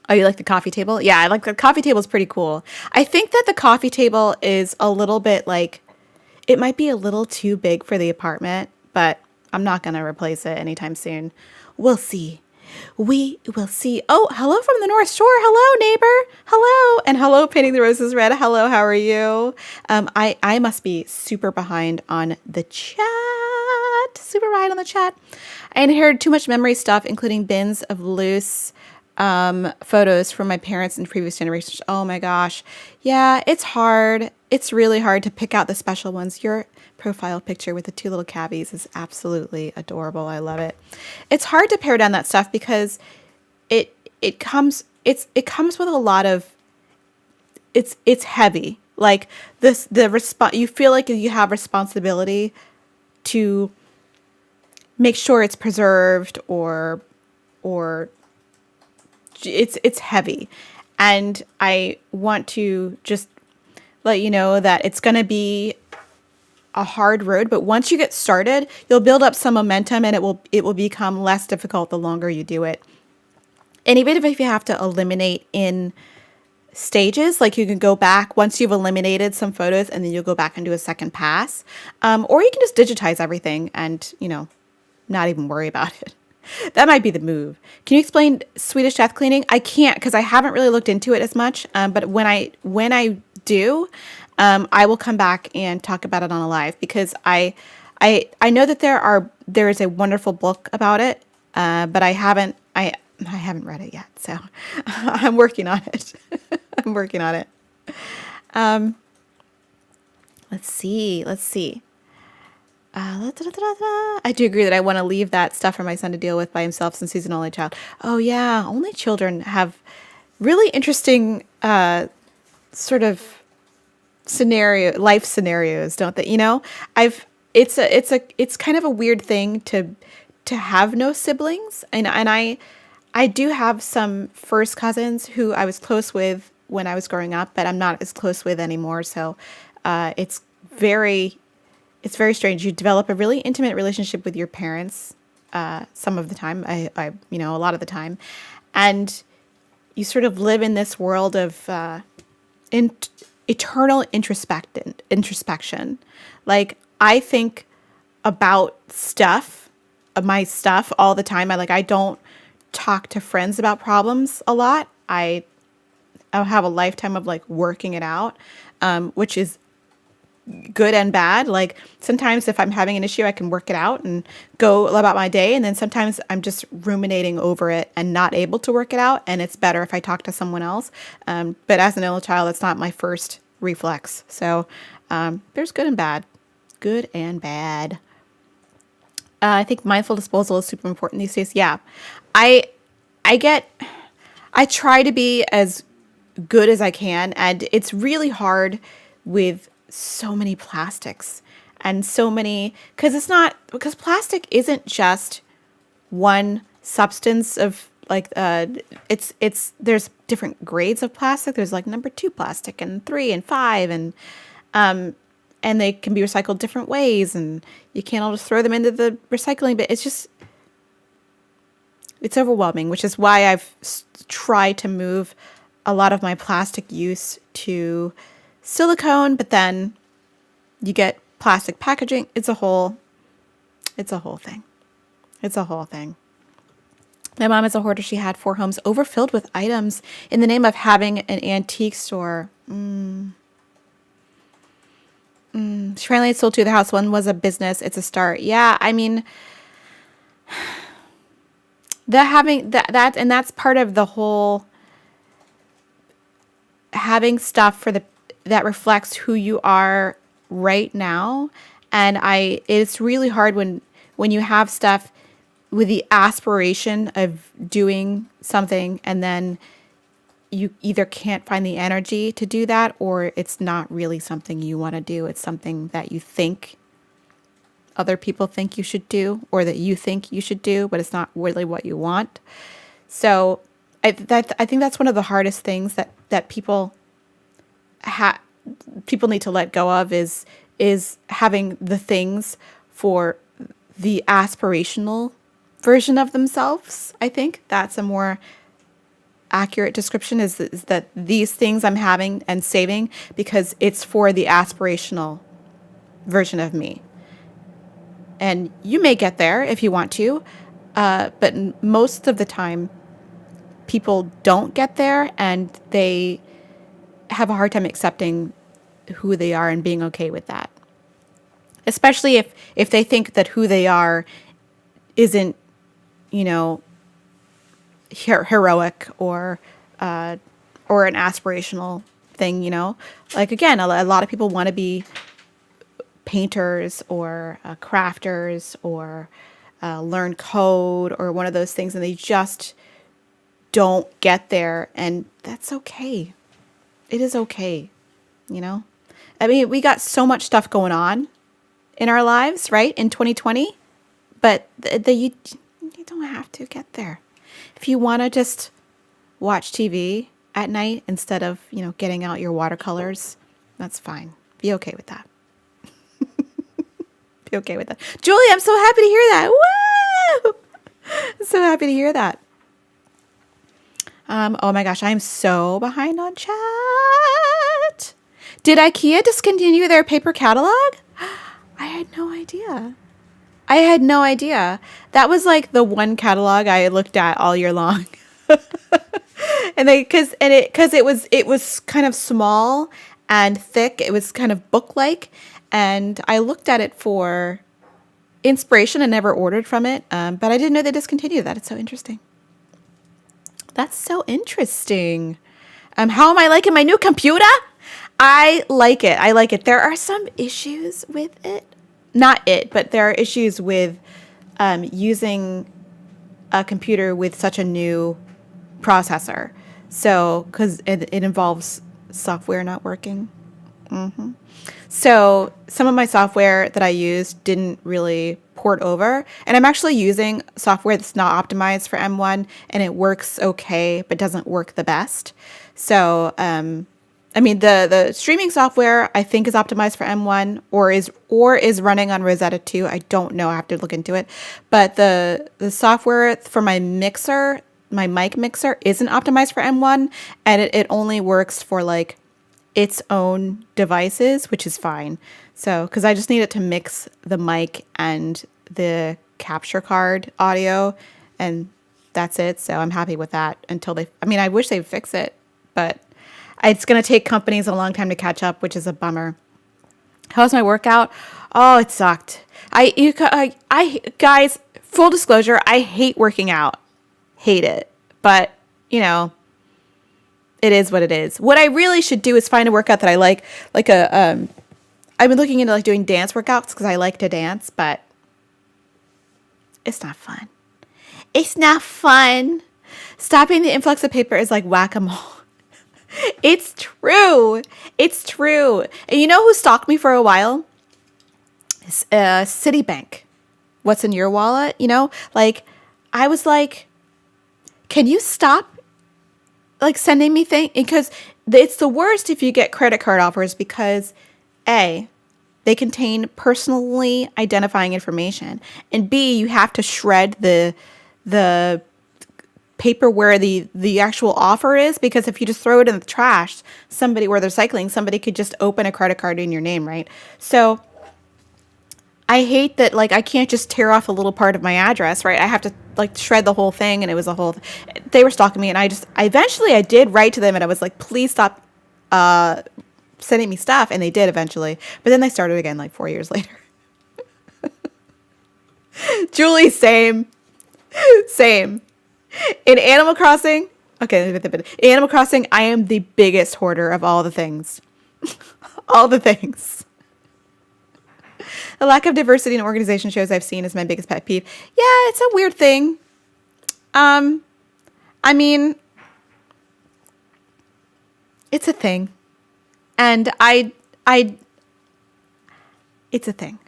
Oh, you like the coffee table? Yeah, I like the coffee table. Is pretty cool. I think that the coffee table is a little bit like, it might be a little too big for the apartment, but I'm not going to replace it anytime soon. We'll see. We will see. Oh, hello from the North Shore. Hello, neighbor. Hello. And hello, Painting the Roses Red. Hello, how are you? I must be super behind on the chat. Super Ride on the chat. I inherited too much memory stuff, including bins of loose photos from my parents and previous generations. Oh my gosh. Yeah, it's hard. It's really hard to pick out the special ones. Your profile picture with the two little cabbies is absolutely adorable. I love it. It's hard to pare down that stuff because it comes with a lot of it's heavy. Like the response, you feel like you have responsibility to make sure it's preserved, or it's heavy. And I want to just let you know that it's going to be a hard road, but once you get started, you'll build up some momentum, and it will become less difficult the longer you do it. And even if you have to eliminate in stages, like you can go back once you've eliminated some photos, and then you'll go back and do a second pass, or you can just digitize everything and not even worry about it. That might be the move. Can you explain Swedish death cleaning? I can't, because I haven't really looked into it as much. But when I do, I will come back and talk about it on a live, because I know that there is a wonderful book about it, but I haven't read it yet. So I'm working on it. I'm working on it. Let's see. I do agree that I want to leave that stuff for my son to deal with by himself, since he's an only child. Oh yeah, only children have really interesting sort of life scenarios, don't they? It's kind of a weird thing to have no siblings, and I do have some first cousins who I was close with when I was growing up, but I'm not as close with anymore. So it's very strange. You develop a really intimate relationship with your parents some of the time, a lot of the time, and you sort of live in this world of eternal introspection. Like, I think about my stuff all the time. I don't talk to friends about problems a lot. I'll have a lifetime of working it out, which is good and bad. Like, sometimes if I'm having an issue, I can work it out and go about my day. And then sometimes I'm just ruminating over it and not able to work it out. And it's better if I talk to someone else. But as an only child, that's not my first reflex. So there's good and bad. Good and bad. I think mindful disposal is super important these days. Yeah. I try to be as good as I can. And it's really hard with so many plastics and so many, because plastic isn't just one substance of there's different grades of plastic. There's number 2 plastic and 3 and 5, and they can be recycled different ways, and you can't all just throw them into the recycling, but it's overwhelming, which is why I've tried to move a lot of my plastic use to silicone, but then you get plastic packaging. It's a whole thing. My mom is a hoarder. She had 4 homes overfilled with items in the name of having an antique store. She finally sold 2 of the house. One was a business. It's a start. Yeah, I mean, and that's part of the whole having stuff that reflects who you are right now. And it's really hard when you have stuff with the aspiration of doing something, and then you either can't find the energy to do that, or it's not really something you want to do. It's something that you think other people think you should do, or that you think you should do, but it's not really what you want. So I think that's one of the hardest things that people need to let go of, is having the things for the aspirational version of themselves. I think that's a more accurate description, is that these things I'm having and saving because it's for the aspirational version of me. And you may get there if you want to, but most of the time people don't get there, and they have a hard time accepting who they are and being okay with that. especially if they think that who they are isn't, you know, heroic or an aspirational thing, you know. Like again, a lot of people want to be painters or crafters or learn code or one of those things, and they just don't get there, and that's okay. It is okay, you know. I mean, we got so much stuff going on in our lives, right? In 2020, but you don't have to get there. If you want to just watch TV at night instead of, you know, getting out your watercolors, that's fine. Be okay with that. Be okay with that. Julie, I'm so happy to hear that. Woo! I'm so happy to hear that. Oh my gosh, I'm so behind on chat. Did IKEA discontinue their paper catalog? I had no idea. I had no idea. That was like the one catalog I looked at all year long. And because it was kind of small and thick. It was kind of book-like, and I looked at it for inspiration and never ordered from it. But I didn't know they discontinued that. It's so interesting. That's so interesting. How am I liking my new computer? I like it. I like it. There are some issues with it. Not it, but there are issues with using a computer with such a new processor. So, because it involves software not working. So some of my software that I used didn't really port over. And I'm actually using software that's not optimized for M1, and it works okay, but doesn't work the best. So, I mean, the streaming software I think is optimized for M1 or is running on Rosetta 2. I don't know. I have to look into it. But the software for my mixer, my mic mixer, isn't optimized for M1, and it only works for like its own devices, which is fine. So, because I just need it to mix the mic and the capture card audio, and that's it. So I'm happy with that until I wish they'd fix it, but it's going to take companies a long time to catch up, which is a bummer. How's my workout? Oh, it sucked. Guys, full disclosure, I hate working out. Hate it. But, you know, it is what it is. What I really should do is find a workout that I like I've been looking into like doing dance workouts because I like to dance, but it's not fun. It's not fun. Stopping the influx of paper is like whack-a-mole. It's true. It's true. And you know who stalked me for a while? Citibank. What's in your wallet? You know, like I was like, can you stop like sending me things? Because it's the worst if you get credit card offers because A, they contain personally identifying information, and B, you have to shred the paper where the actual offer is, because if you just throw it in the trash, somebody where they're cycling, somebody could just open a credit card in your name, right? So I hate that, like, I can't just tear off a little part of my address, right? I have to like shred the whole thing, and it was a whole they were stalking me, and I eventually did write to them, and I was like, please stop sending me stuff, and they did eventually, but then they started again like 4 years later. Julie, same. In Animal Crossing, I am the biggest hoarder of all the things. All the things. The lack of diversity in organization shows I've seen is my biggest pet peeve. Yeah, it's a weird thing. I mean, it's a thing. And it's a thing.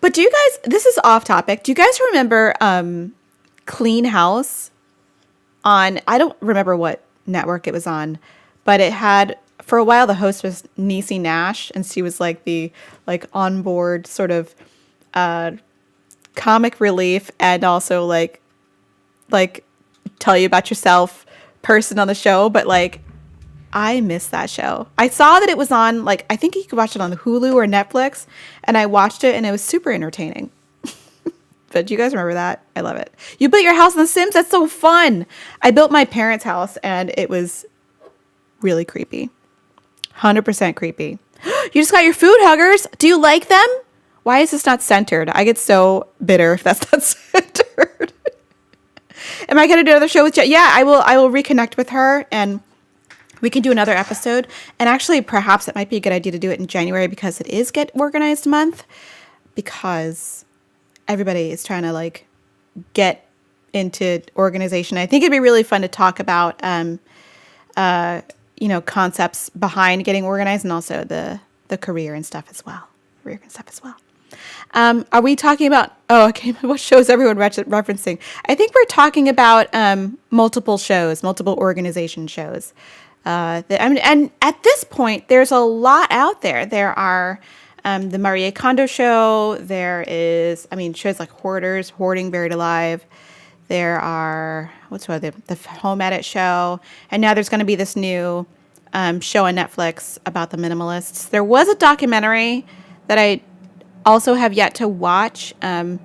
But do you guys, this is off topic. Do you guys remember Clean House on, I don't remember what network it was on, but it had, for a while, the host was Niecy Nash, and she was like the like onboard sort of comic relief, and also like tell you about yourself person on the show. But like, I miss that show. I saw that it was on, like, I think you could watch it on Hulu or Netflix, and I watched it, and it was super entertaining. But do you guys remember that? I love it. You built your house in The Sims? That's so fun. I built my parents' house, and it was really creepy. 100% creepy. You just got your food huggers. Do you like them? Why is this not centered? I get so bitter if that's not centered. Am I going to do another show with Jen? Yeah, I will. I will reconnect with her and we can do another episode. And actually, perhaps it might be a good idea to do it in January because it is Get Organized Month. Because everybody is trying to like get into organization. I think it'd be really fun to talk about, concepts behind getting organized and also the career and stuff as well. Are we talking about, what show is everyone referencing? I think we're talking about multiple organization shows. And at this point, there's a lot out there. There are the Marie Kondo show. There is, shows like Hoarding, Buried Alive. There are, the Home Edit show. And now there's going to be this new show on Netflix about the minimalists. There was a documentary that I also have yet to watch. But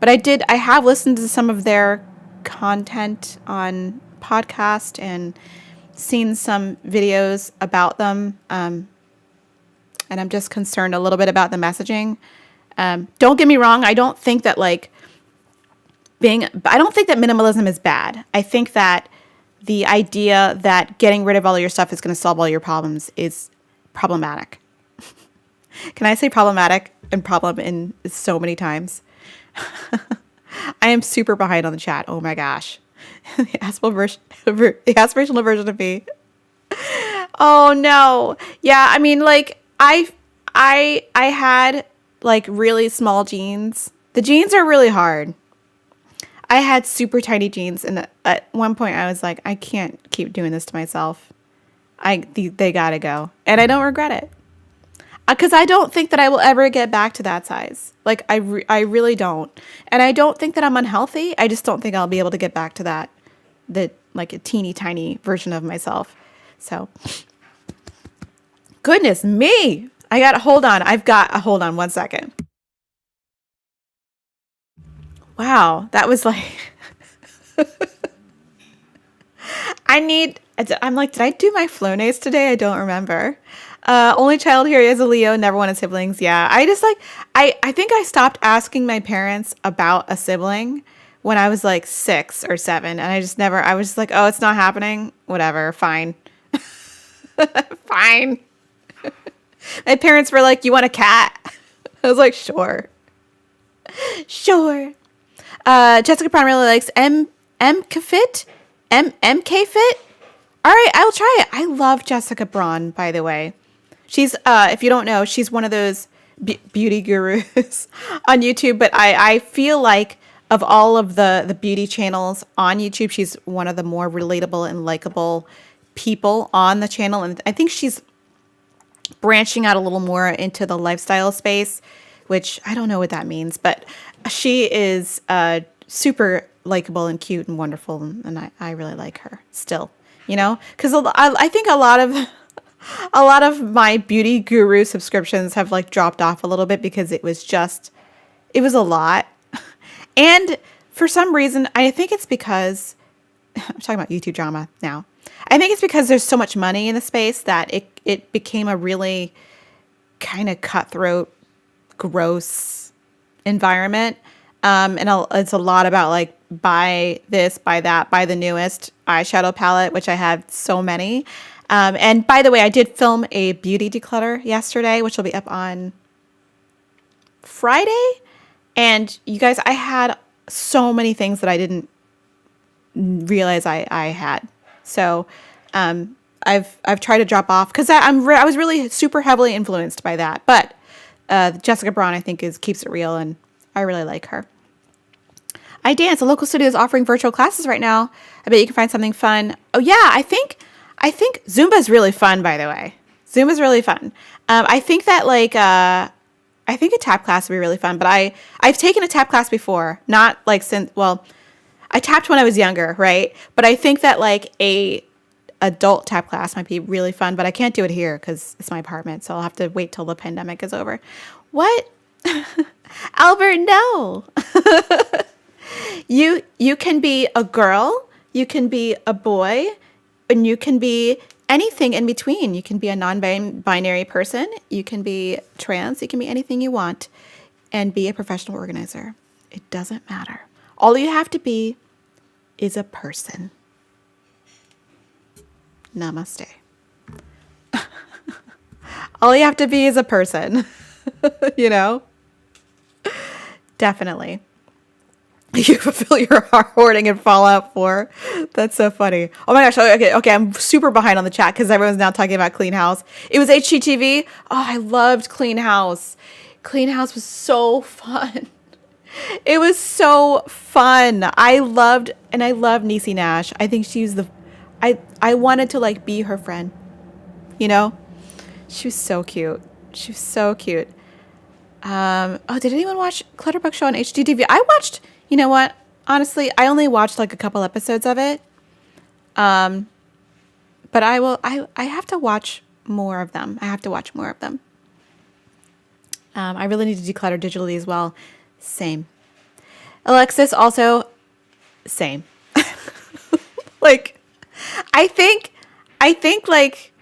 I have listened to some of their content on podcast and seen some videos about them. And I'm just concerned a little bit about the messaging. Don't get me wrong. I don't think that minimalism is bad. I think that the idea that getting rid of all of your stuff is going to solve all your problems is problematic. Can I say problematic and problem in so many times? I am super behind on the chat. Oh my gosh. The aspirational version of me. Oh no. Yeah, I had like really small jeans. The jeans are really hard. I had super tiny jeans, and at one point I was like, I can't keep doing this to myself. They gotta go, and I don't regret it, because I don't think that I will ever get back to that size. Like I really don't, and I don't think that I'm unhealthy. I just don't think I'll be able to get back to that, like a teeny tiny version of myself. So, goodness me, hold on 1 second. Wow, that was like, I'm like, did I do my Flonase today? I don't remember. Only child here is a Leo, never wanted siblings. Yeah, I think I stopped asking my parents about a sibling when I was like 6 or 7. And I was just like, oh, it's not happening. Whatever, fine. Fine. My parents were like, you want a cat? I was like, sure. Jessica Brown really likes MK Fit. All right, I'll try it. I love Jessica Braun, by the way. She's, if you don't know, she's one of those beauty gurus on YouTube. But I feel like of all of the beauty channels on YouTube, she's one of the more relatable and likable people on the channel. And I think she's branching out a little more into the lifestyle space, which I don't know what that means. But she is super likable and cute and wonderful. And I really like her still, because I think a lot of my beauty guru subscriptions have like dropped off a little bit because it was a lot. And for some reason, I think it's because I'm talking about YouTube drama now. I think it's because there's so much money in the space that it became a really kind of cutthroat, gross environment. And it's a lot about like, buy this, buy that, buy the newest eyeshadow palette, which I have so many. And by the way, I did film a beauty declutter yesterday, which will be up on Friday. And you guys, I had so many things that I didn't realize I had. So I've tried to drop off because I was really super heavily influenced by that. But Jessica Braun, I think, keeps it real, and I really like her. I dance. A local studio is offering virtual classes right now. I bet you can find something fun. Oh yeah, I think Zumba is really fun. By the way, Zumba is really fun. I think that I think a tap class would be really fun. But I've taken a tap class before, not like since. Well, I tapped when I was younger, right? But I think that like a adult tap class might be really fun. But I can't do it here because it's my apartment, so I'll have to wait till the pandemic is over. What, Albert? No. You can be a girl, you can be a boy, and you can be anything in between. You can be a non-binary person. You can be trans. You can be anything you want and be a professional organizer. It doesn't matter. All you have to be is a person. Namaste. All you have to be is a person, you know? Definitely. You fulfill your hoarding in Fallout 4. That's so funny. Oh my gosh. Okay. I'm super behind on the chat because everyone's now talking about Clean House. It was HGTV. Oh, I loved Clean House. Clean House was so fun. It was so fun. I love Niecy Nash. I think she's I wanted to like be her friend, you know? She was so cute. She was so cute. Oh, did anyone watch Clutterbuck Show on HGTV? I watched, you know what? Honestly, I only watched like a couple episodes of it. But I have to watch more of them. I have to watch more of them. I really need to declutter digitally as well. Same. Alexis also, same. Like, I think like,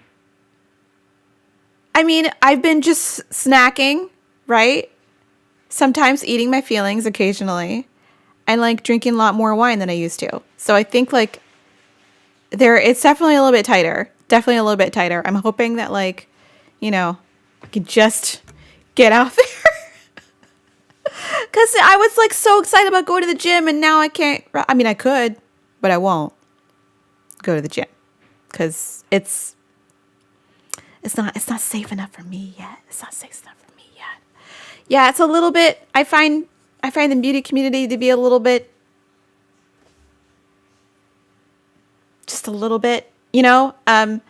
I mean, I've been just snacking, right? Sometimes eating my feelings occasionally and like drinking a lot more wine than I used to. So I think like it's definitely a little bit tighter. Definitely a little bit tighter. I'm hoping that like, you know, I can just get out there. Because I was like so excited about going to the gym and now I can't. I mean, I could, but I won't go to the gym because it's not safe enough for me yet. It's not safe enough for me yet. Yeah, it's a little bit. I find the beauty community to be a little bit, just a little bit, you know. And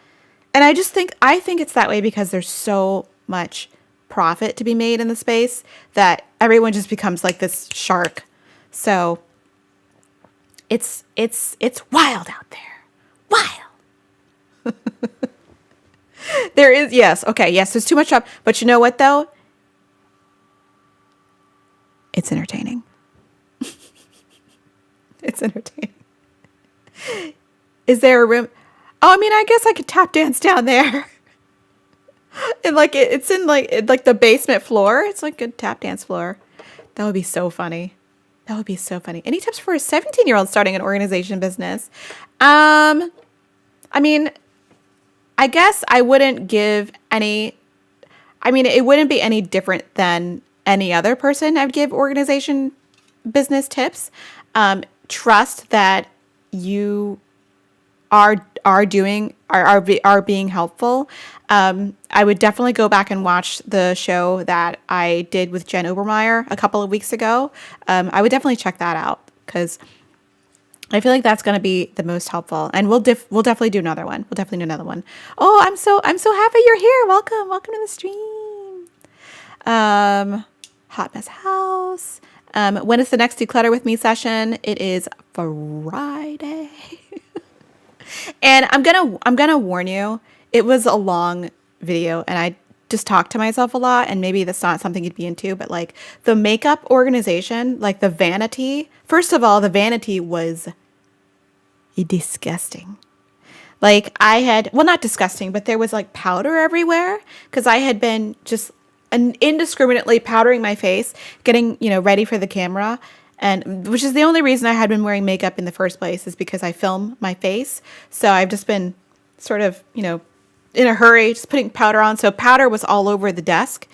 I think it's that way because there's so much profit to be made in the space that everyone just becomes like this shark. So it's wild out there. Wild. There is, yes. Okay. Yes. There's too much up, but you know what though? It's entertaining. It's entertaining. Is there a room? Oh, I mean, I guess I could tap dance down there. And like it's in like the basement floor. It's like a tap dance floor. That would be so funny. That would be so funny. Any tips for a 17-year-old starting an organization business? I mean, I guess I wouldn't give any. I mean, it wouldn't be any different than any other person I would give organization business tips. Trust that you are being helpful. I would definitely go back and watch the show that I did with Jen Obermeyer a couple of weeks ago. I would definitely check that out because I feel like that's going to be the most helpful. And we'll definitely do another one. We'll definitely do another one. Oh, I'm so happy you're here. Welcome to the stream. Hot Mess House. When is the next Declutter with Me session? It is Friday. And I'm gonna warn you, it was a long video and I just talked to myself a lot and maybe that's not something you'd be into, but like the makeup organization, like the vanity, first of all, the vanity was disgusting. Like not disgusting, but there was like powder everywhere because I had been just indiscriminately powdering my face, getting, ready for the camera. And which is the only reason I had been wearing makeup in the first place is because I film my face. So I've just been sort of, in a hurry, just putting powder on. So powder was all over the desk.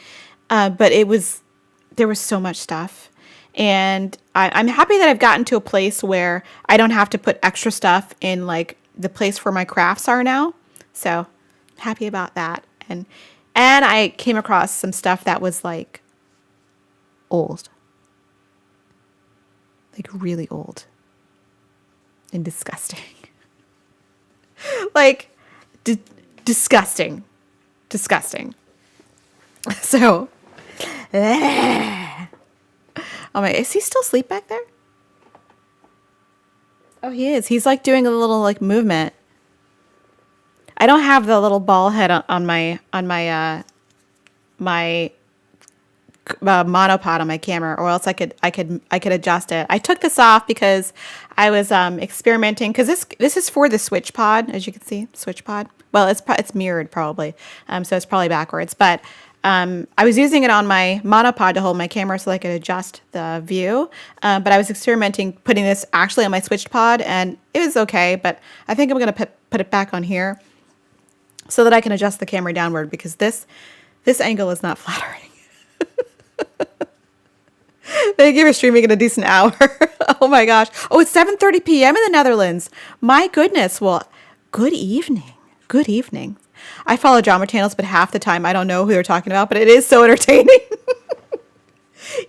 But there was so much stuff. And I'm happy that I've gotten to a place where I don't have to put extra stuff in like the place where my crafts are now. So happy about that. And I came across some stuff that was like old. Like really old and disgusting. Like disgusting. So, oh my, is he still asleep back there? Oh, he is. He's like doing a little like movement. I don't have the little ball head on my monopod on my camera, or else I could adjust it. I took this off because I was experimenting because this is for the Switch Pod, as you can see, Switch Pod. Well, it's mirrored probably, so it's probably backwards. But I was using it on my monopod to hold my camera so I could adjust the view. But I was experimenting putting this actually on my switched pod, and it was okay. But I think I'm gonna put it back on here so that I can adjust the camera downward, because this angle is not flattering. Thank you for streaming in a decent hour. Oh my gosh. Oh, it's 7:30 p.m. in the Netherlands. My goodness. Well, good evening. Good evening. I follow drama channels, but half the time I don't know who they're talking about, but it is so entertaining.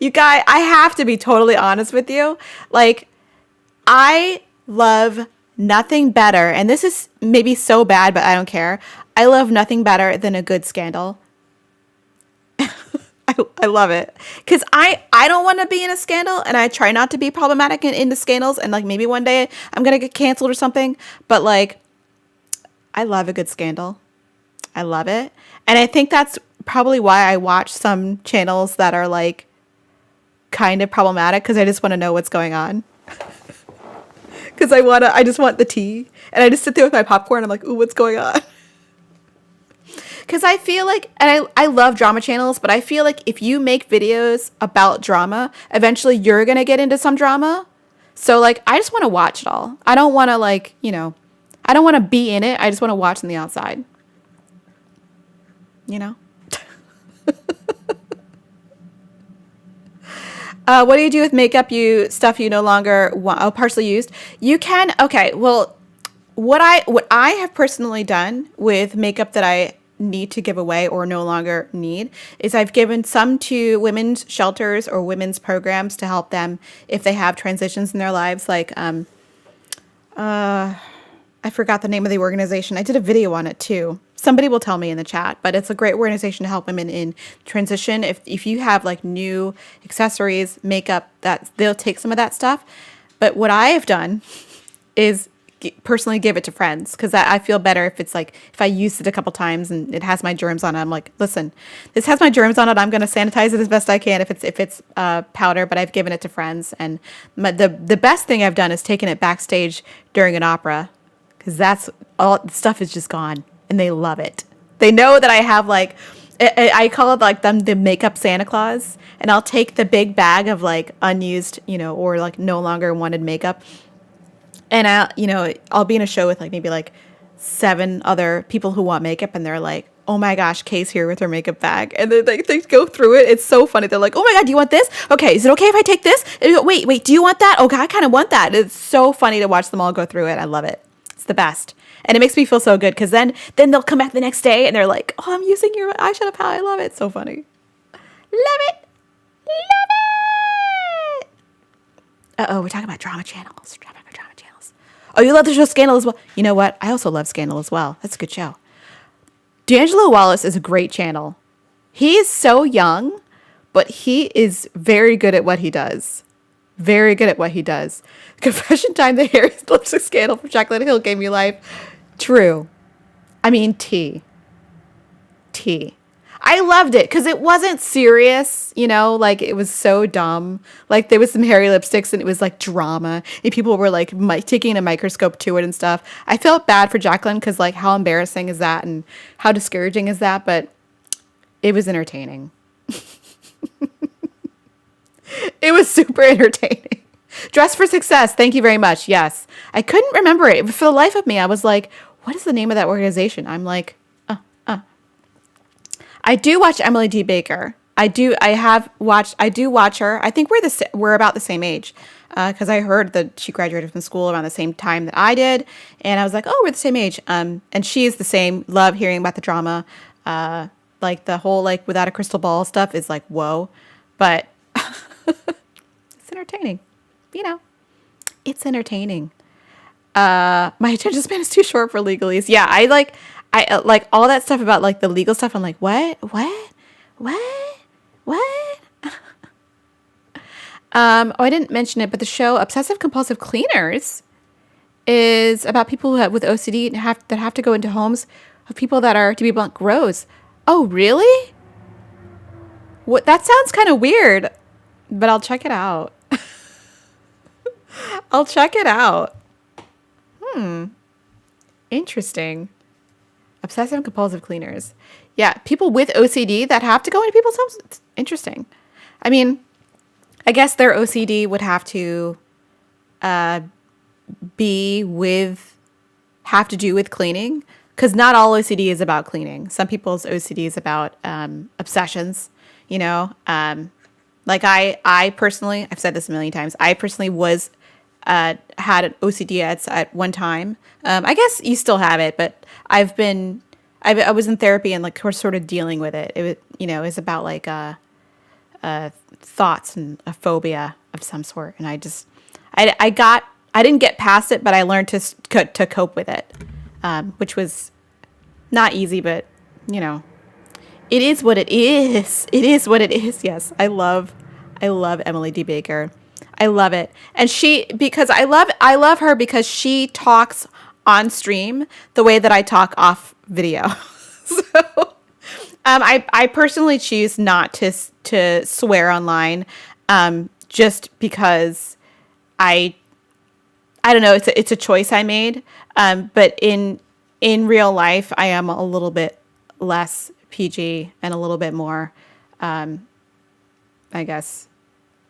You guys, I have to be totally honest with you. Like, I love nothing better, and this is maybe so bad, but I don't care. I love nothing better than a good scandal. I love it, because I don't want to be in a scandal, and I try not to be problematic in the scandals, and like maybe one day I'm gonna get canceled or something, but like I love a good scandal. I love it, and I think that's probably why I watch some channels that are like kind of problematic, because I just want to know what's going on. Because I just want the tea, and I just sit there with my popcorn. I'm like, ooh, what's going on? Because I feel like, and I love drama channels, but I feel like if you make videos about drama, eventually you're going to get into some drama. So like, I just want to watch it all. I don't want to like, I don't want to be in it. I just want to watch from the outside. What do you do with makeup stuff you no longer want, partially used? You can, okay, well, what I have personally done with makeup that I need to give away or no longer need is I've given some to women's shelters or women's programs to help them if they have transitions in their lives. Like, I forgot the name of the organization. I did a video on it too. Somebody will tell me in the chat, but it's a great organization to help women in transition. If you have like new accessories, makeup, that they'll take some of that stuff. But what I have done is personally give it to friends, because I feel better if it's like, if I use it a couple times and it has my germs on it, I'm like, listen, this has my germs on it. I'm going to sanitize it as best I can if it's powder, but I've given it to friends. And the best thing I've done is taken it backstage during an opera, because that's all the stuff is just gone and they love it. They know that I have like, I call it like the makeup Santa Claus, and I'll take the big bag of like unused, or like no longer wanted makeup. And I'll be in a show with like maybe like 7 other people who want makeup, and they're like, oh my gosh, Kay's here with her makeup bag. And then like, they go through it. It's so funny. They're like, oh my God, do you want this? Okay, is it okay if I take this? Wait, do you want that? Okay, I kind of want that. It's so funny to watch them all go through it. I love it. It's the best. And it makes me feel so good, because then they'll come back the next day and they're like, oh, I'm using your eyeshadow palette. I love it. It's so funny. Love it. Love it. Uh-oh, we're talking about drama channels. Drama channels. Oh, you love the show Scandal as well. You know what? I also love Scandal as well. That's a good show. D'Angelo Wallace is a great channel. He is so young, but he is very good at what he does. Very good at what he does. Confession time, the Harry lipstick scandal from Chocolate Hill gave me life. True. I mean, T. I loved it because it wasn't serious, like it was so dumb. Like there was some hairy lipsticks and it was like drama, and people were like taking a microscope to it and stuff. I felt bad for Jacqueline because like how embarrassing is that and how discouraging is that? But it was entertaining. It was super entertaining. Dress for Success. Thank you very much. Yes. I couldn't remember it. For the life of me, I was like, what is the name of that organization? I'm like, I do watch Emily D. Baker. I do watch her. I think we're about the same age, because I heard that she graduated from school around the same time that I did, and I was like, oh, we're the same age. And she's the same. Love hearing about the drama. Like the whole like without a crystal ball stuff is like whoa, but it's entertaining. It's entertaining. My attention span is too short for legalese. Yeah, I like all that stuff about like the legal stuff. I'm like, what? I didn't mention it, but the show Obsessive Compulsive Cleaners is about people with OCD that have to go into homes of people that are, to be blunt, gross. Oh, really? What? That sounds kind of weird, but I'll check it out. I'll check it out. Interesting. Obsessive compulsive cleaners. Yeah, people with OCD that have to go into people's homes. It's interesting. I mean, I guess their OCD would have to be with have to do with cleaning, because not all OCD is about cleaning. Some people's OCD is about obsessions. You know, like I personally, I've said this a million times. I personally was had an OCD at one time. I guess you still have it, but I was in therapy and like we're sort of dealing with it. It was, you know, it's about like thoughts and a phobia of some sort, and I didn't get past it, but I learned to cope with it, which was not easy, but you know, it is what it is. It is what it is. Yes, I love Emily D. Baker. I love it, and I love her because she talks on stream the way that I talk off video. So, I personally choose not to swear online, just because I don't know. It's a choice I made. But in real life, I am a little bit less PG and a little bit more, I guess,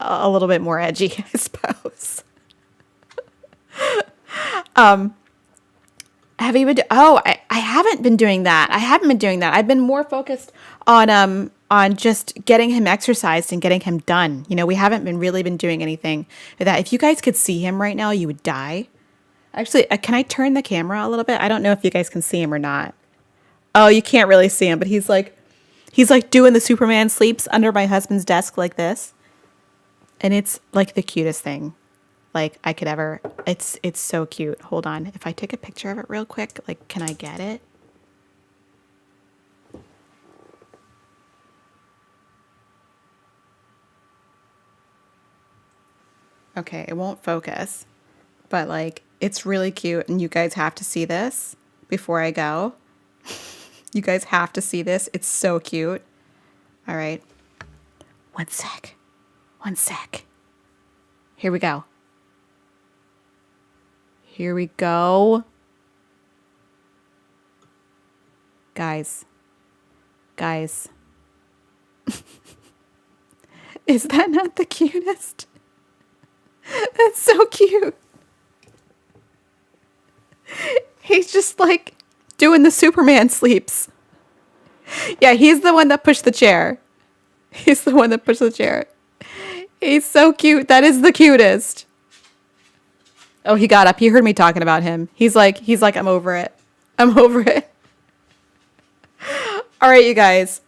a little bit more edgy, I suppose. Have you been? I haven't been doing that. I haven't been doing that. I've been more focused on just getting him exercised and getting him done. You know, we haven't really been doing anything with that. If you guys could see him right now, you would die. Actually, can I turn the camera a little bit? I don't know if you guys can see him or not. Oh, you can't really see him, but he's like doing the Superman sleeps under my husband's desk like this. And it's like the cutest thing like I could ever. It's so cute. Hold on. If I take a picture of it real quick, like, can I get it? Okay, it won't focus, but like it's really cute and you guys have to see this before I go. You guys have to see this. It's so cute. All right. One sec. One sec. Here we go. Here we go. Guys. Guys. Is that not the cutest? That's so cute. He's just like doing the Superman sleeps. Yeah, he's the one that pushed the chair. He's the one that pushed the chair. He's so cute. That is the cutest. Oh, he got up. He heard me talking about him. He's like, I'm over it. I'm over it. All right, you guys.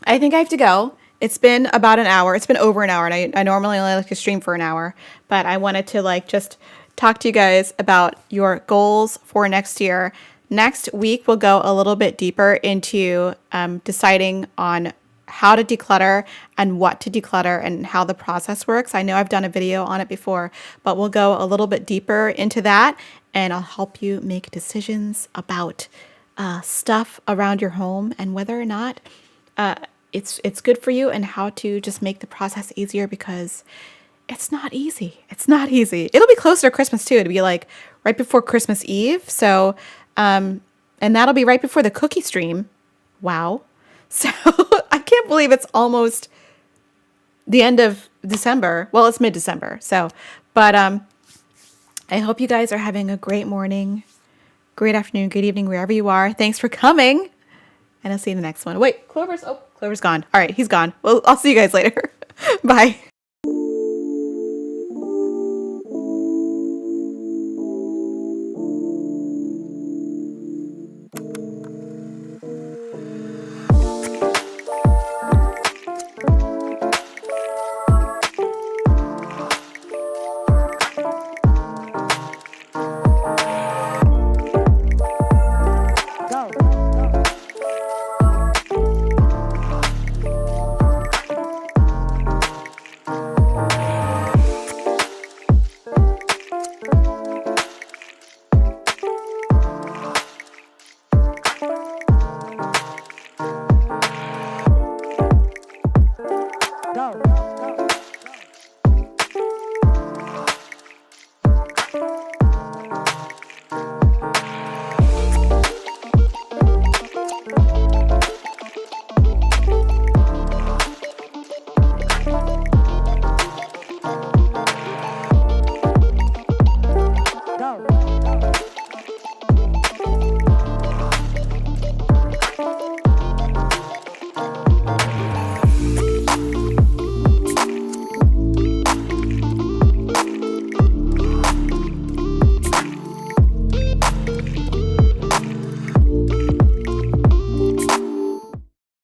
I think I have to go. It's been about an hour. It's been over an hour, and I normally only like to stream for an hour, but I wanted to like just talk to you guys about your goals for next year. Next week, we'll go a little bit deeper into deciding on how to declutter and what to declutter and how the process works. I know I've done a video on it before, but we'll go a little bit deeper into that, and I'll help you make decisions about stuff around your home and whether or not it's good for you and how to just make the process easier, because it's not easy. It's not easy. It'll be closer to Christmas too. It'll be like right before Christmas Eve. So, and that'll be right before the cookie stream. Wow. So I can't believe it's almost the end of December. Well, it's mid-December. So, but I hope you guys are having a great morning, great afternoon, good evening, wherever you are. Thanks for coming. And I'll see you in the next one. Wait, Clover's gone. All right, he's gone. Well, I'll see you guys later. Bye.